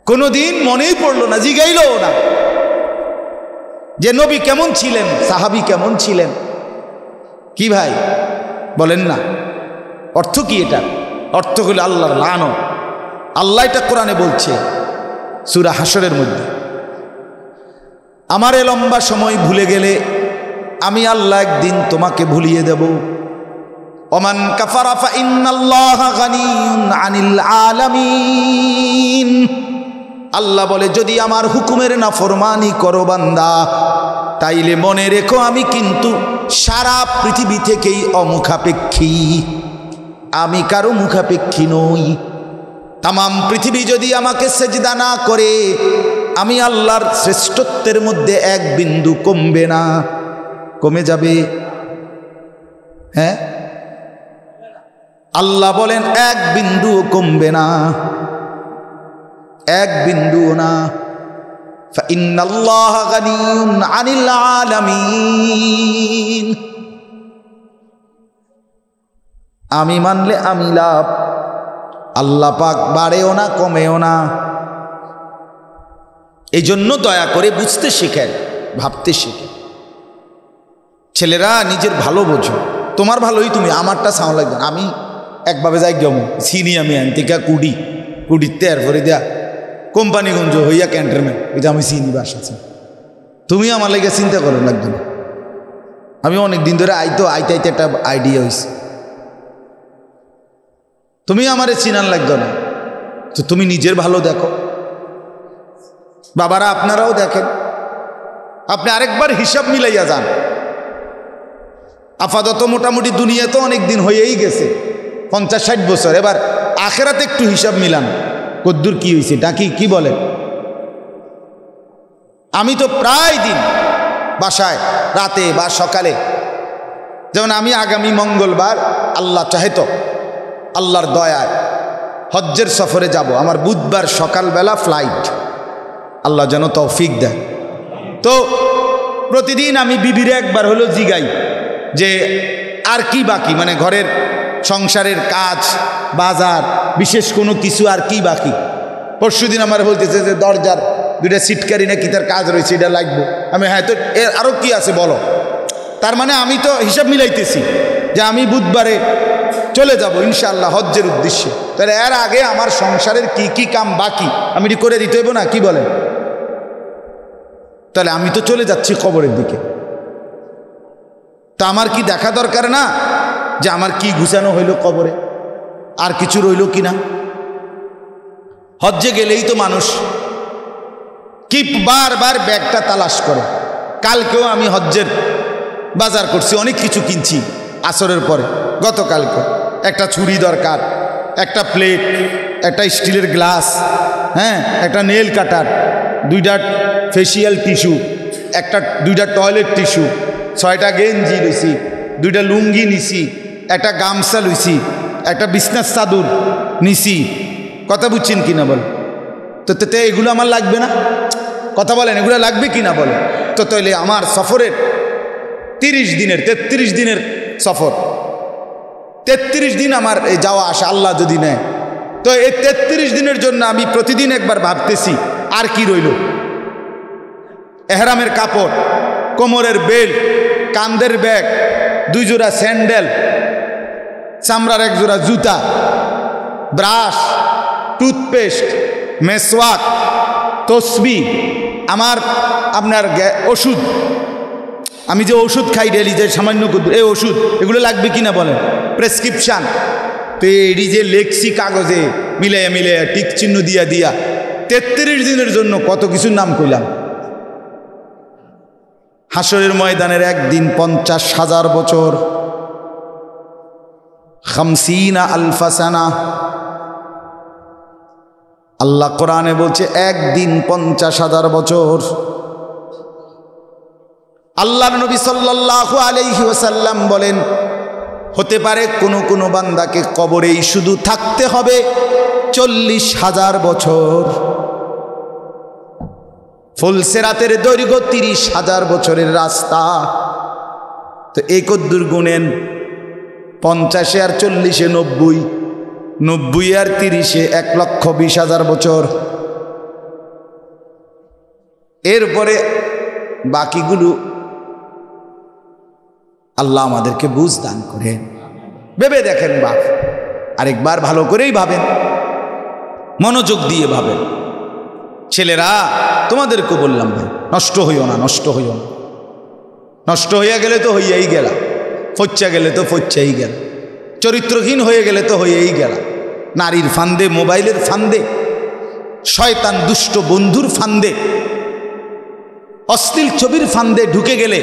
কোনোদিন মনেই পড়লো না, জিগাইলো না যে নবী কেমন ছিলেন, সাহাবী কেমন ছিলেন। কি ভাই বলেন না, অর্থ কি এটা? অর্থ হলো আল্লাহর লানত। আল্লাহ এটা কোরআনে বলছে সূরা হাশরের মধ্যে, আমারে লম্বা সময় ভুলে গেলে আমি আল্লাহ একদিন তোমাকে ভুলিয়ে দেব। ওমান কাফারা ফা ইন্নাল্লাহা গানিয়্যুন আনিল আলামিন। আল্লাহ বলে, যদি আমার হুকুমের নাফরমানি করো বান্দা, তাইলে মনে রেখো আমি কিন্তু সারা পৃথিবী থেকেই অমুখাপেক্ষী, আমি কারো মুখাপেক্ষী নই। তামাম পৃথিবী যদি আমাকে সেজদা না করে, আমি আল্লাহর শ্রেষ্ঠত্বের মধ্যে এক বিন্দু কমবে না, কমে যাবে। হ্যাঁ, আল্লাহ বলেন এক বিন্দুও কমবে না, এক বিন্দুও না। ফাইন্নাল্লাহা গানিয়্যুন আনিল আলামিন। আমি মানলে আমি লাভ, আল্লাহ পাক বাড়েও না কমেও না। এই জন্য দয়া করে বুঝতে শেখেন, ভাবতে শেখেন। ছেলেরা নিজের ভালো বোঝো, তোমার ভালোই তুমি, আমারটা সাউন্ড লাগবে। আমি একভাবে যাই গেমু চিনি আমি আনতিকা কুড়িতে এরপরে দেয়া কোম্পানিগঞ্জ হইয়া ক্যান্টনমেন্ট, এটা আমি চিনি বাসা। তুমি আমার লাগে চিন্তা করো লাগবে না। আমি অনেক দিন ধরে আইতে আইতে একটা আইডিয়া হয়েছে, তুমি আমারে চিনান লাগতো না। তো তুমি নিজের ভালো দেখো। বাবারা আপনারাও দেখেন, আপনি আরেকবার হিসাব মিলাইয়া যান। আপাতত মোটামুটি দুনিয়া তো অনেক দিন হয়েই গেছে, 50-60 বছর। এবার আখেরাতে একটু হিসাব মিলান, কদ্দুর কি হয়েছে ডাকি কি বলেন। আমি তো প্রায় দিন বাসায় রাতে বা সকালে, যেমন আমি আগামী মঙ্গলবার আল্লাহ চাহে তো আল্লাহর দয়ায় হজ্জের সফরে যাব। আমার বুধবার সকালবেলা ফ্লাইট, আল্লাহ যেন তৌফিক দেয়। তো প্রতিদিন আমি বিবিরে একবার হলো জিগাই যে আর কি বাকি, মানে ঘরের সংসারের কাজ, বাজার, বিশেষ কোনো কিছু আর কি বাকি। পরশুদিন আমার বলতেছে যে দরজার 2টা সিটকারি নাকি তার কাজ রয়েছে, এটা লাগবে। আমি হ্যাঁ, তো এর আরও কি আছে বলো। তার মানে আমি তো হিসাব মিলাইতেছি যে আমি বুধবারে চলে যাব ইনশাআল্লাহ হজ্জের উদ্দেশ্যে। তাহলে এর আগে আমার সংসারের কি কি কাম বাকি আমি এটি করে দিতে হইব না, কি বলেন? তাহলে আমি তো চলে যাচ্ছি কবরের দিকে। তা আমার কি দেখা দরকার না যে আমার কি গুছানো হইল কবরে, আর কিছু রইল কিনা? হজ্জে গেলেই তো মানুষ কি বারবার ব্যাগটা তালাশ করে। কালকেও আমি হজ্জের বাজার করছি, অনেক কিছু কিনছি আসরের পরে। গতকালকে একটা ছুরি দরকার, একটা প্লেট, একটা স্টিলের গ্লাস, হ্যাঁ, একটা নেল কাটার, 2টা ফেসিয়াল টিস্যু, 2টা টয়লেট টিস্যু, 6টা গেঞ্জি লইছি, 2টা লুঙ্গি নিছি, একটা গামছা লইছি, একটা বিছনার চাদর নিছি। কথা বুঝছেন কিনা বল? তো এগুলো আমার লাগবে না? কথা বলেন, এগুলো লাগবে কিনা বলেন? তো তাহলে আমার সফরের 33 দিনের সফর, 33 দিন আমার এই যাওয়া আসা আল্লাহ যদি নেয়, তো এই 33 দিনের জন্য আমি প্রতিদিন একবার ভাবতেছি আর কি রইল। এহরামের কাপড়, কোমরের বেল্ট, কান্দের ব্যাগ, 2 জোড়া স্যান্ডেল, চামড়ার 1 জোড়া জুতা, ব্রাশ, টুথপেস্ট, মেসওয়াক, তসবি, আমার আপনার ওষুধ, আমি যে ওষুধ খাই ডেলি, যে সামান্য এই ওষুধ, এগুলো লাগবে কিনা বলেন, প্রেসক্রিপশান। তো এটি যে লেখছি কাগজে মিলাইয়া মিলাইয়া টিক চিহ্ন দিয়া দিয়া 33 দিনের জন্য কত কিছুর নাম কইলাম। হাসরের ময়দানের একদিন 50,000 বছর, 50 আলফা সানা। আল্লাহ কোরআনে বলছে একদিন 50,000 বছর। আল্লাহর নবী সাল্লাল্লাহু আলাইহি ওয়াসাল্লাম বলেন, হতে পারে কোন কোন বান্দাকে কবরেই শুধু থাকতে হবে 40,000 বছর। ফুলসিরাতের দৈর্ঘ্য 30,000 বছরের রাস্তা। তো এই কদ্দুর গুণেন, 50 আর 40 90, 90 আর 30 1,20,000 বছর। এরপরে বাকিগুলো আল্লাহ আমাদেরকে বুঝ দান করেন। ভেবে দেখেন বাপ, আরেকবার ভালো করেই ভাবেন, মনোযোগ দিয়ে ভাবেন। ছেলেরা তোমাদেরকে বললাম ভাই, নষ্ট হইও না, নষ্ট হইও না। নষ্ট হইয়া গেলে তো হইয়াই গেলা, ফচ্চা গেলে তো ফচ্চাই গেল, চরিত্রহীন হয়ে গেলে তো হইয়াই গেলা। নারীর ফান্দে, মোবাইলের ফান্দে, শয়তান দুষ্ট বন্ধুর ফান্দে, অশ্লীল ছবির ফান্দে ঢুকে গেলে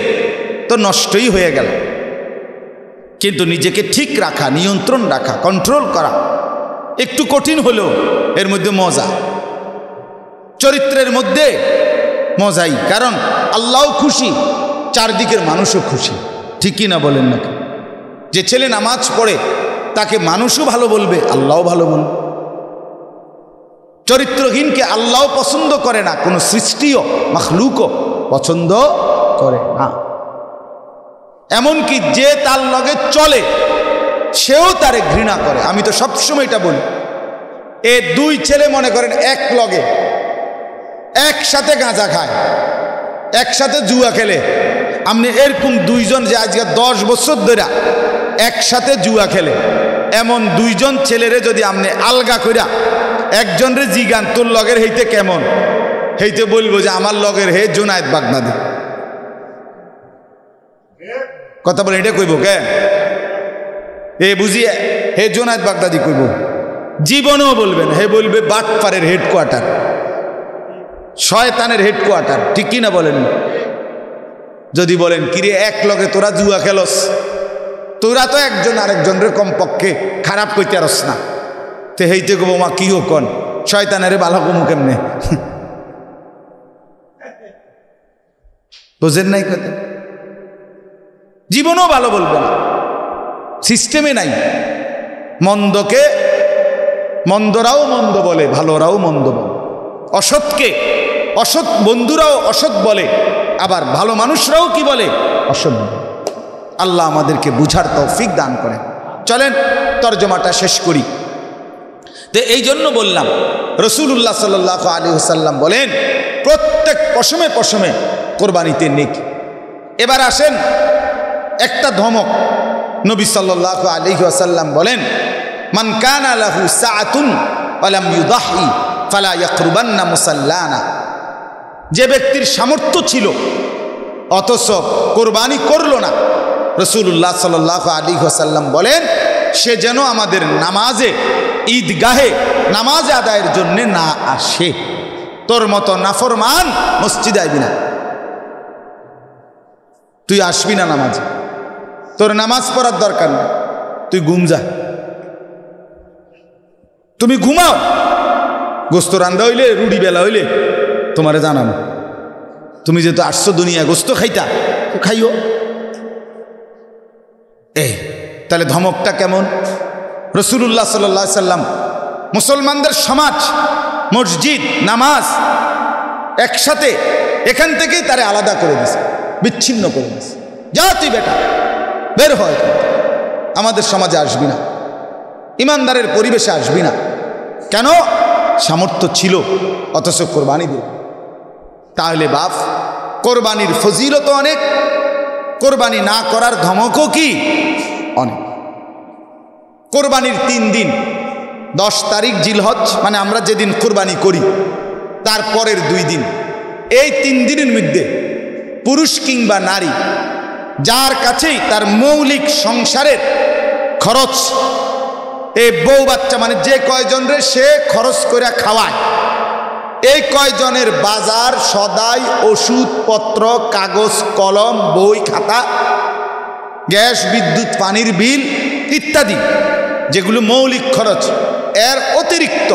তো নষ্টই হয়ে গেল। কিন্তু নিজেকে ঠিক রাখা, নিয়ন্ত্রণ রাখা, কন্ট্রোল করা একটু কঠিন হলেও এর মধ্যে মজা, চরিত্রের মধ্যে মজাই। কারণ আল্লাহও খুশি, চারদিকের মানুষও খুশি। ঠিকই না বলেন নাকি? যে ছেলে নামাজ পড়ে তাকে মানুষও ভালো বলবে, আল্লাহও ভালো বলবে। চরিত্রহীনকে আল্লাহও পছন্দ করে না, কোনো সৃষ্টিও মাখলুকও পছন্দ করে না। এমনকি যে তার লগে চলে সেও তারে ঘৃণা করে। আমি তো সবসময় এটা বলি, এ দুই ছেলে মনে করেন এক লগে একসাথে গাঁজা খায়, একসাথে জুয়া খেলে। আপনি এরকম দুইজন যে আজকে 10 বছর ধরে একসাথে জুয়া খেলে, এমন দুইজন ছেলেরে যদি আপনি আলগা কইরা একজনরে জিগান তোর লগের হইতে কেমন, হইতে বলবো যে আমার লগের হে জুনায়েদ বাগদাদি। কথা বলে এটা কইব কে? এ বুঝিয়ে হে জুনায়েদ বাগদাদি কইব, জীবনেও বলবেন। হে বলবে বাটপারের হেডকোয়ার্টার, শয়তানের হেডকোয়ার্টার। ঠিক কিনা বলেন? যদি বলেন কিরে এক লগে তোরা জুয়া খেলস, তোরা তো একজন আরেকজনের কমপক্ষে খারাপ কইতে পারস না, তে হেইতে কব মা কি কন শয়তানের ভালো কমু কেমনে? বোঝেন নাই কথা? জীবনও ভালো বলবে না, সিস্টেমে নাই। মন্দকে মন্দরাও মন্দ বলে, ভালোরাও মন্দ বলে। অসৎকে অসৎ বন্ধুরাও অসৎ বলে, আবার ভালো মানুষরাও কি বলে? অসৎ বলে। আল্লাহ আমাদেরকে বুঝার তৌফিক দান করেন। চলেন তরজমাটা শেষ করি। তো এই জন্য বললাম, রাসূলুল্লাহ সাল্লাল্লাহু আলাইহি ওয়াসাল্লাম বলেন প্রত্যেক পশমে পশমে কোরবানিতে নেকি। এবার আসেন একটা ধমক। নবী সাল্লাল্লাহু আলাইহি ওয়াসাল্লাম বলেন, মান কানা লাহু সাআতুন ওয়া লাম ইউদাহি ফালা ইয়াকরুবান্না মুসাল্লানা। যে ব্যক্তির সামর্থ্য ছিল অথচ কোরবানি করলো না, রাসূলুল্লাহ সাল্লাল্লাহু আলাইহি ওয়াসাল্লাম বলেন সে যেন আমাদের নামাজে, ঈদগাহে নামাজ আদায়ের জন্য না আসে। তোর মতো নাফরমান মসজিদে আইবি না, তুই আসবি না নামাজে, তোর নামাজ পড়ার দরকার নেই, তুই ঘুম যা। তুমি ঘুমাও, গোস্ত রান্দা হইলে, রুটি বেলা হইলে তোমারে জানানো। তুমি যেহেতু আসছো দুনিয়া গোস্ত খাইতা, তো খাইও। তাহলে ধমকটা কেমন? রাসূলুল্লাহ সাল্লাল্লাহু আলাইহি সাল্লাম মুসলমানদের সমাজ, মসজিদ, নামাজ একসাথে, এখান থেকেই তারে আলাদা করে দিছে, বিচ্ছিন্ন করে দিছে। যা তুই বেটা বের হয়, আমাদের সমাজে আসবি না, ইমানদারের পরিবেশে আসবি না। কেন? সামর্থ্য ছিল অথচ কোরবানি দিল। তাহলে বাপ, কোরবানির ফজিলত অনেক, কোরবানি না করার ধমকও কি অনেক। কোরবানির 3 দিন, 10 তারিখ জিলহজ, মানে আমরা যেদিন কোরবানি করি তারপরের 2 দিন, এই 3 দিনের মধ্যে পুরুষ কিংবা নারী যার কাছেই তার মৌলিক সংসারের খরচ, এই বউ বাচ্চা মানে যে কয়জন রে সে খরচ করে খাওয়ায়, এই কয়জনের বাজার সদাই ওষুধপত্র কাগজ কলম বই খাতা গ্যাস বিদ্যুৎ পানির বিল ইত্যাদি যেগুলো মৌলিক খরচ, এর অতিরিক্ত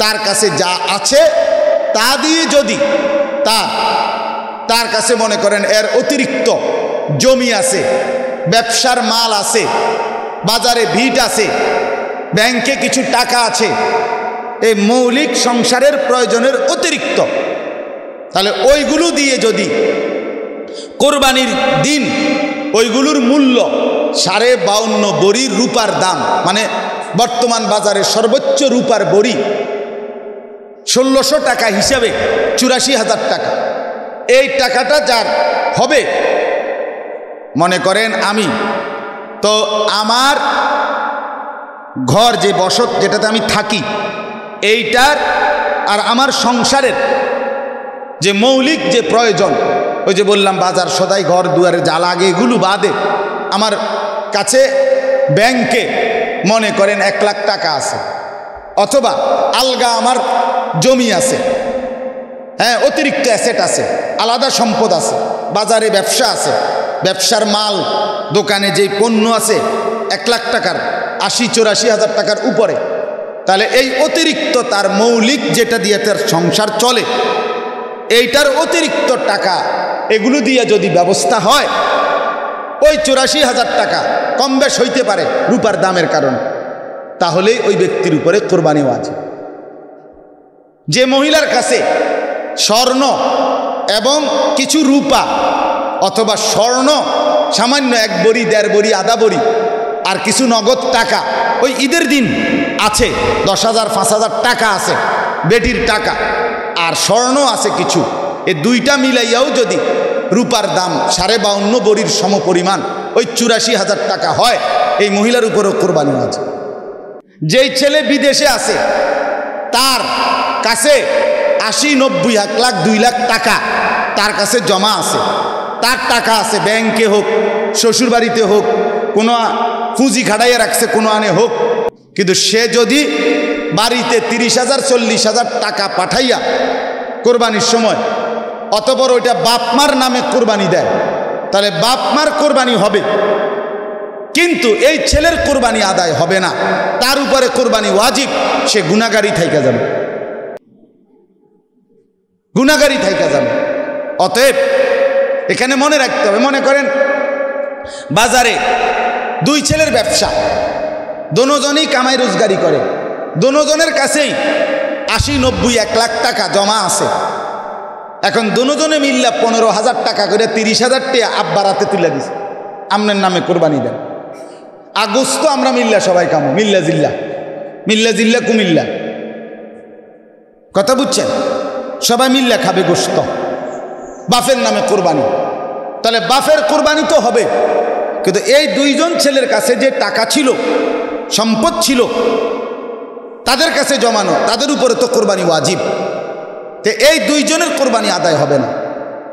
তার কাছে যা আছে তা দিয়ে যদি তার কাছে মনে করেন এর অতিরিক্ত জমি আছে, ব্যবসার মাল আছে, বাজারে ভিট আছে, ব্যাংকে কিছু টাকা আছে, এই মৌলিক সংসারের প্রয়োজনের অতিরিক্ত, তাহলে ওইগুলো দিয়ে যদি কোরবানির দিন ওইগুলোর মূল্য 52.5 বড়ির রূপার দাম, মানে বর্তমান বাজারে সর্বোচ্চ রূপার বড়ি 1600 টাকা হিসাবে 84,000 টাকা, এই টাকাটা যার হবে মনে করেন আমি তো আমার ঘর যে বসত যেটাতে আমি থাকি এইটার আর আমার সংসারের যে মৌলিক যে প্রয়োজন, ওই যে বললাম বাজার সদাই ঘর দুয়ারে যা লাগে এগুলো বাদে আমার কাছে ব্যাংকে মনে করেন 1 লাখ টাকা আছে, অথবা আলগা আমার জমি আছে, হ্যাঁ অতিরিক্ত অ্যাসেট আছে, আলাদা সম্পদ আছে, বাজারে ব্যবসা আছে, ব্যবসার মাল দোকানে যেই পণ্য আছে 1 লাখ টাকার 80-84 হাজার টাকার উপরে, তাহলে এই অতিরিক্ত তার মৌলিক যেটা দিয়ে তার সংসার চলে এইটার অতিরিক্ত টাকা এগুলো দিয়ে যদি ব্যবস্থা হয় ওই 84,000 টাকা কম বেশ হইতে পারে রূপার দামের কারণে, তাহলেই ওই ব্যক্তির উপরে কোরবানি ওয়াজিব। যে মহিলার কাছে স্বর্ণ এবং কিছু রূপা অথবা স্বর্ণ সামান্য 1 বড়ি 1.5 বড়ি আধা বড়ি আর কিছু নগদ টাকা ওই ঈদের দিন আছে 10,000 5,000 টাকা আছে বেটির টাকা, আর স্বর্ণ আছে কিছু, এই দুইটা মিলাইয়াও যদি রূপার দাম 52.5 বড়ির সমপরিমাণ ওই 84,000 টাকা হয়, এই মহিলার উপরও কোরবানি আছে। যেই ছেলে বিদেশে আছে তার কাছে 80-90 1 লাখ 2 লাখ টাকা তার কাছে জমা আছে, তার টাকা আছে ব্যাংকে হোক শ্বশুরবাড়িতে হোক কোনো পুঁজি খাটাইয়া রাখছে কোনো আনে হোক, কিন্তু সে যদি বাড়িতে 30,000 40,000 টাকা পাঠাইয়া কোরবানির সময় অতপর ওইটা বাপমার নামে কোরবানি দেয়, তাহলে বাপমার কোরবানি হবে, কিন্তু এই ছেলের কোরবানি আদায় হবে না, তার উপরে কোরবানি ওয়াজিব, সে গুনাহগারী থাইকা যাবে, গুনাহগারী থাইকা যাবে। অতএব এখানে মনে রাখতে হবে, মনে করেন বাজারে 2 ছেলের ব্যবসা, দোনোজনই কামাই রোজগারি করে, দোনোজনের কাছেই 80-90 1 লাখ টাকা জমা আছে, এখন দোনোজনে মিল্লা 15,000 টাকা করে 30,000 টাকা আব্বার হাতে তুলে দিছে, আপনার নামে কোরবানি দেন, আগস্ট আমরা মিল্লা সবাই কামো, মিল্লা জিল্লা কুমিল্লা, কথা বুঝছেন, সবাই মিল্লা খাবে গোস্ত, বাফের নামে কোরবানি, তাহলে বাফের কোরবানি তো হবে, কিন্তু এই 2 জন ছেলের কাছে যে টাকা ছিল সম্পদ ছিল তাদের কাছে জমানো, তাদের উপরে তো কোরবানি ওয়াজিব, তো এই 2 জনের কোরবানি আদায় হবে না,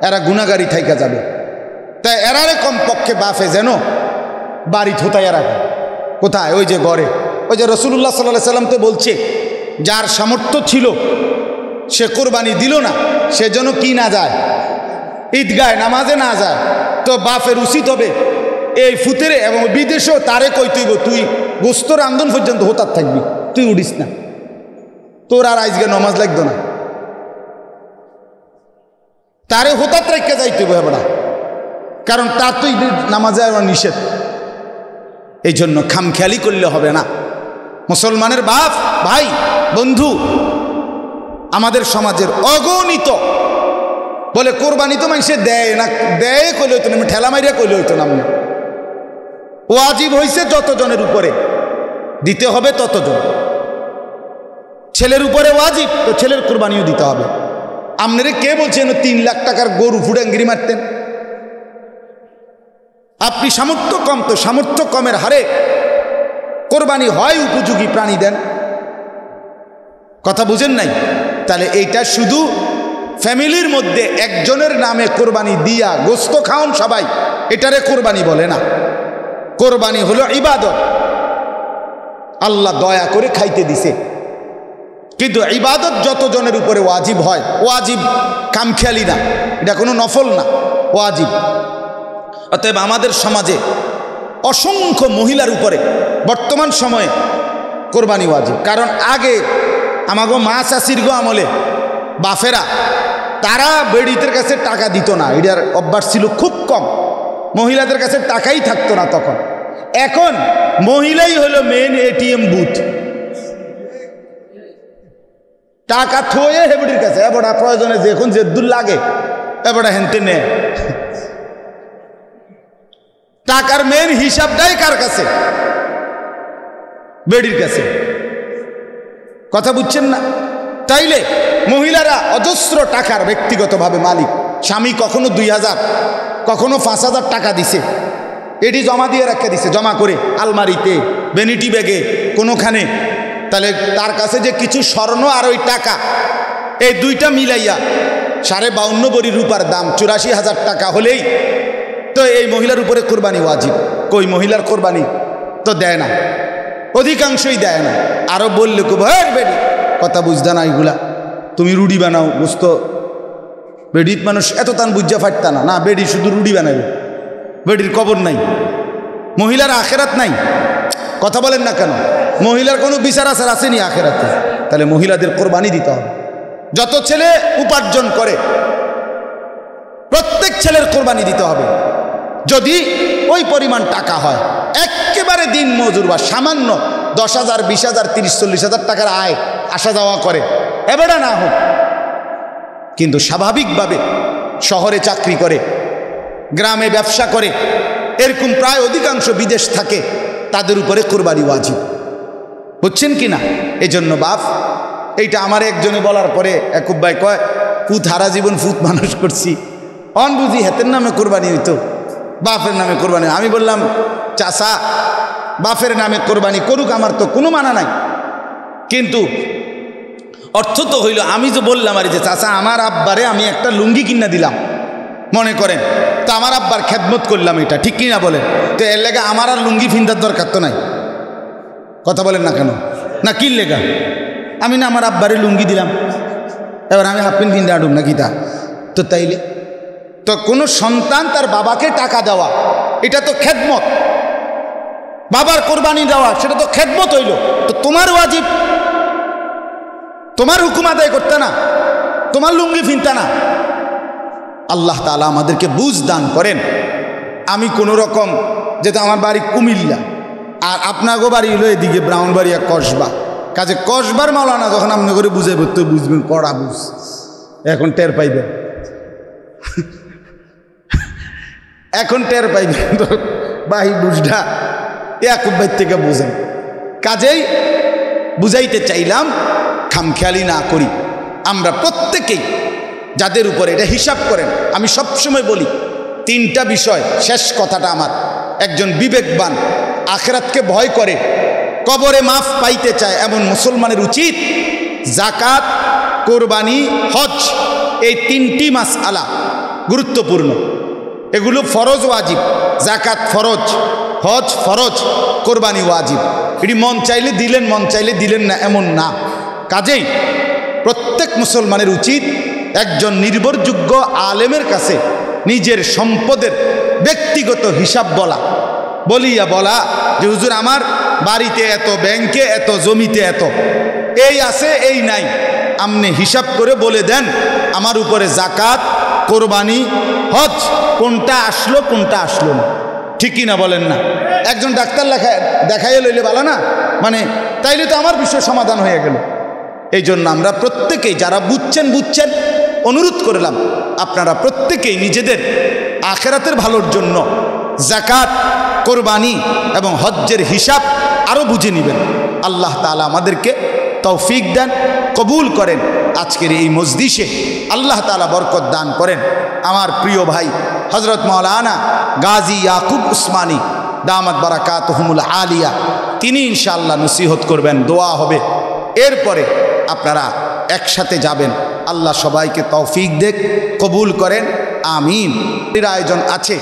এরা গুনাহগারী থাইকা যাবে। তাই এরারে কমপক্ষে বাফে যেন বাড়ি থোতাইয়া রাখে, কোথায়, ওই যে ঘরে, ওই যে রাসূলুল্লাহ সাল্লাল্লাহু আলাইহি সাল্লাম তো বলছে যার সামর্থ্য ছিল সে কোরবানি দিল না, সে যেন কি না যায়, ঈদগায় নামাজে না যায়, তো বাফের উচিত হবে এই ফুতেরে এবং বিদেশেও তারে কইতেইব তুই গোস্ত রান্ধন পর্যন্ত হোতার থাকবি, তুই উঠিস না, তোর আর আজকে নামাজ লাগতো না, তারে হোতার রেখে যাইতেইব না, কারণ তার তো নামাজে আর নিষেধ, এই জন্য খামখেয়ালি করলে হবে না। মুসলমানের বাপ ভাই বন্ধু আমাদের সমাজের অগণিত বলে কোরবানি তো মানুষে দেয় না, দেয় কইলে হইতো না, ঠেলা মারিয়া কইলে হইতো না, ওয়াজিব হইছে যতজনের উপরে দিতে হবে ততজন, ছেলের উপরে ওয়াজিব তো ছেলের কোরবানিও দিতে হবে। আপনারে কে বলছেন 3 লাখ টাকার গরু ফুডাঙ্গিরি মারতেন? আপনি সামর্থ্য কম, তো সামর্থ্য কমের হারে কোরবানি হয় উপযোগী প্রাণী দেন, কথা বুঝেন নাই? তাহলে এইটা শুধু ফ্যামিলির মধ্যে একজনের নামে কোরবানি দিয়া গোস্ত খাওন সবাই, এটারে কোরবানি বলে না। কোরবানি হলো ইবাদত, আল্লাহ দয়া করে খাইতে দিছে। কিন্তু ইবাদত যতজনের উপরে ওয়াজিব হয়, ওয়াজিব কামখেয়ালি না, এটা কোনো নফল না, ওয়াজিব। অতএব আমাদের সমাজে অসংখ্য মহিলার উপরে বর্তমান সময়ে কোরবানি ওয়াজিব। কারণ আগে আমাগো মা চাষির গো আমলে বাফেরা তারা বেড়িদের কাছে টাকা দিত না, এটার অভ্যাস ছিল খুব কম, মহিলাদের কাছে টাকাই থাকতো না তখন। এখন মহিলাই হলো মেন এটিএম বুথ, টাকা থয়ে হেবড়ির কাছে এবড়া প্রয়োজনে যখন যে দূর লাগে এবড়া হেনতে নে। টাকার মেন হিসাবটাই কার কাছে? বেড়ির কাছে। কথা বুঝছেন না? তাইলে মহিলারা অজস্র টাকার ব্যক্তিগতভাবে মালিক। স্বামী কখনো 2000 কখনো 5000 টাকা দিছে, এটি জমা দিয়ে রেখে দিছে, জমা করে আলমারিতে, ভ্যানিটি ব্যাগে, কোনোখানে। তাহলে তার কাছে যে কিছু স্বর্ণ আর ওই টাকা, এই দুইটা মিলাইয়া 52.5 ভরি রূপার দাম 84,000 টাকা হলেই তো এই মহিলার উপরে কোরবানি ওয়াজিব। কই মহিলার কোরবানি তো দেয় না, অধিকাংশই দেয় না। আরো বললে খুব বেডি কথা বুঝতা না, এইগুলা তুমি রুডি বানাও বুঝতো, বেডিত মানুষ এত তান বুঝা ফাটতা না। না, বেডি শুধু রুডি বানাবে, বেডির কবর নাই, মহিলার আখেরাত নাই। কথা বলেন না কেন? মহিলার কোনো বিচার আচার আসেনি আখেরাতে। তাহলে মহিলাদের কোরবানি দিতে হবে। যত ছেলে উপার্জন করে প্রত্যেক ছেলের কোরবানি দিতে হবে। যদি ওই পরিমাণ টাকা হয়, একেবারে দিন মজুর বা সামান্য 10,000 20,000 30,000 40,000 টাকার আয় আসা যাওয়া করে, এবারে না হোক, কিন্তু স্বাভাবিকভাবে শহরে চাকরি করে, গ্রামে ব্যবসা করে, এরকম প্রায় অধিকাংশ বিদেশ থাকে, তাদের উপরে কোরবানি ওয়াজিব। বুঝছেন কি না? এই জন্য বাপ, এইটা আমার একজনে বলার পরে একুব ভাই কয়, ফুত হারা জীবন ফুত মানুষ করছি, অন বুঝি হাতের নামে কোরবানি হইতো, বাপের নামে কোরবানি। আমি বললাম, চাচা বাপের নামে কোরবানি করুক, আমার তো কোনো মানা নাই, কিন্তু অর্থ তো হইল, আমি যে বললাম আর যে চাচা আমার আব্বারে আমি একটা লুঙ্গি কিনা দিলাম মনে করেন, তো আমার আব্বার খেদমত করলাম, এটা ঠিক কিনা বলেন? তো এর লেগে আমার আর লুঙ্গি ফিন্দার দরকার তো নাই। কথা বলেন না কেন? না কি লেগা আমি না আমার আব্বারে লুঙ্গি দিলাম, এবার আমি হাফ প্যান্ট ফিন্দা আডুম না কিতা? তো তাইলে তো কোনো সন্তান তার বাবাকে টাকা দেওয়া, এটা তো খেদমত। বাবার কোরবানি দেওয়া, সেটা তো খেদমত হইল। তো তোমার ওয়াজিব, তোমার হুকুম আদায় করতে না, তোমার লুঙ্গি ফিনতা না। আল্লাহ তাআলা আমাদেরকে বুঝ দান করেন। আমি কোনো রকম, যেটা আমার বাড়ি কুমিল্লা আর আপনাকে বাড়ি হলো এদিকে ব্রাহ্মণবাড়িয়া কসবা, কাজে কসবার মাওলানা যখন আপনি করে বুঝাইব তো বুঝবেন, কড়া বুঝ, এখন টের পাইবেন, এখন টের পাইবেন তো বাহি বুঝটা ইয়াকুব ভাই থেকে বুঝেন। কাজেই বুঝাইতে চাইলাম, খামখেয়ালি না করি। আমরা প্রত্যেকেই যাদের উপরে এটা হিসাব করেন, আমি সবসময় বলি 3টা বিষয়, শেষ কথাটা আমার, একজন বিবেকবান, আখিরাতকে ভয় করে, কবরে মাফ পাইতে চায় এমন মুসলমানের উচিত যাকাত, কোরবানি, হজ, এই 3টি মাসআলা গুরুত্বপূর্ণ। এগুলো ফরজ ওয়াজিব। যাকাত ফরজ, হজ ফরজ, কোরবানি ওয়াজিব। এটি মন চাইলে দিলেন, মন চাইলে দিলেন না, এমন না। কাজেই প্রত্যেক মুসলমানের উচিত একজন নির্ভরযোগ্য আলেমের কাছে নিজের সম্পদের ব্যক্তিগত হিসাব বলা যে হুজুর আমার বাড়িতে এত, ব্যাংকে এত, জমিতে এত, এই আছে এই নাই, আপনি হিসাব করে বলে দেন আমার উপরে যাকাত, কোরবানি, হজ কোনটা আসলো কোনটা আসলো না। ঠিকই না বলেন না? একজন ডাক্তার দেখাইয়ে লইলে ভালো না, মানে তাইলে তো আমার বিষয় সমাধান হয়ে গেল। এই জন্য আমরা প্রত্যেকেই যারা বুঝছেন অনুরোধ করলাম, আপনারা প্রত্যেকেই নিজেদের আখিরাতের ভালোর জন্য যাকাত, কোরবানি এবং হজ্জের হিসাব আরও বুঝে নেবেন। আল্লাহ তাআলা আমাদেরকে তৌফিক দেন, কবুল করেন। আজকের এই মজলিসে আল্লাহ তাআলা বরকত দান করেন। আমার প্রিয় ভাই হযরত মাওলানা গাজী ইয়াকুব উসমানী দামাত বারাকাতুহুমুল আলিয়া, তিনি ইনশাআল্লাহ নসিহত করবেন, দোয়া হবে। এরপরে আপনারা একসাথে যাবেন। আল্লাহ সবাইকে তৌফিক দেখ, কবুল করেন, আমিন। এর আয়োজন আছে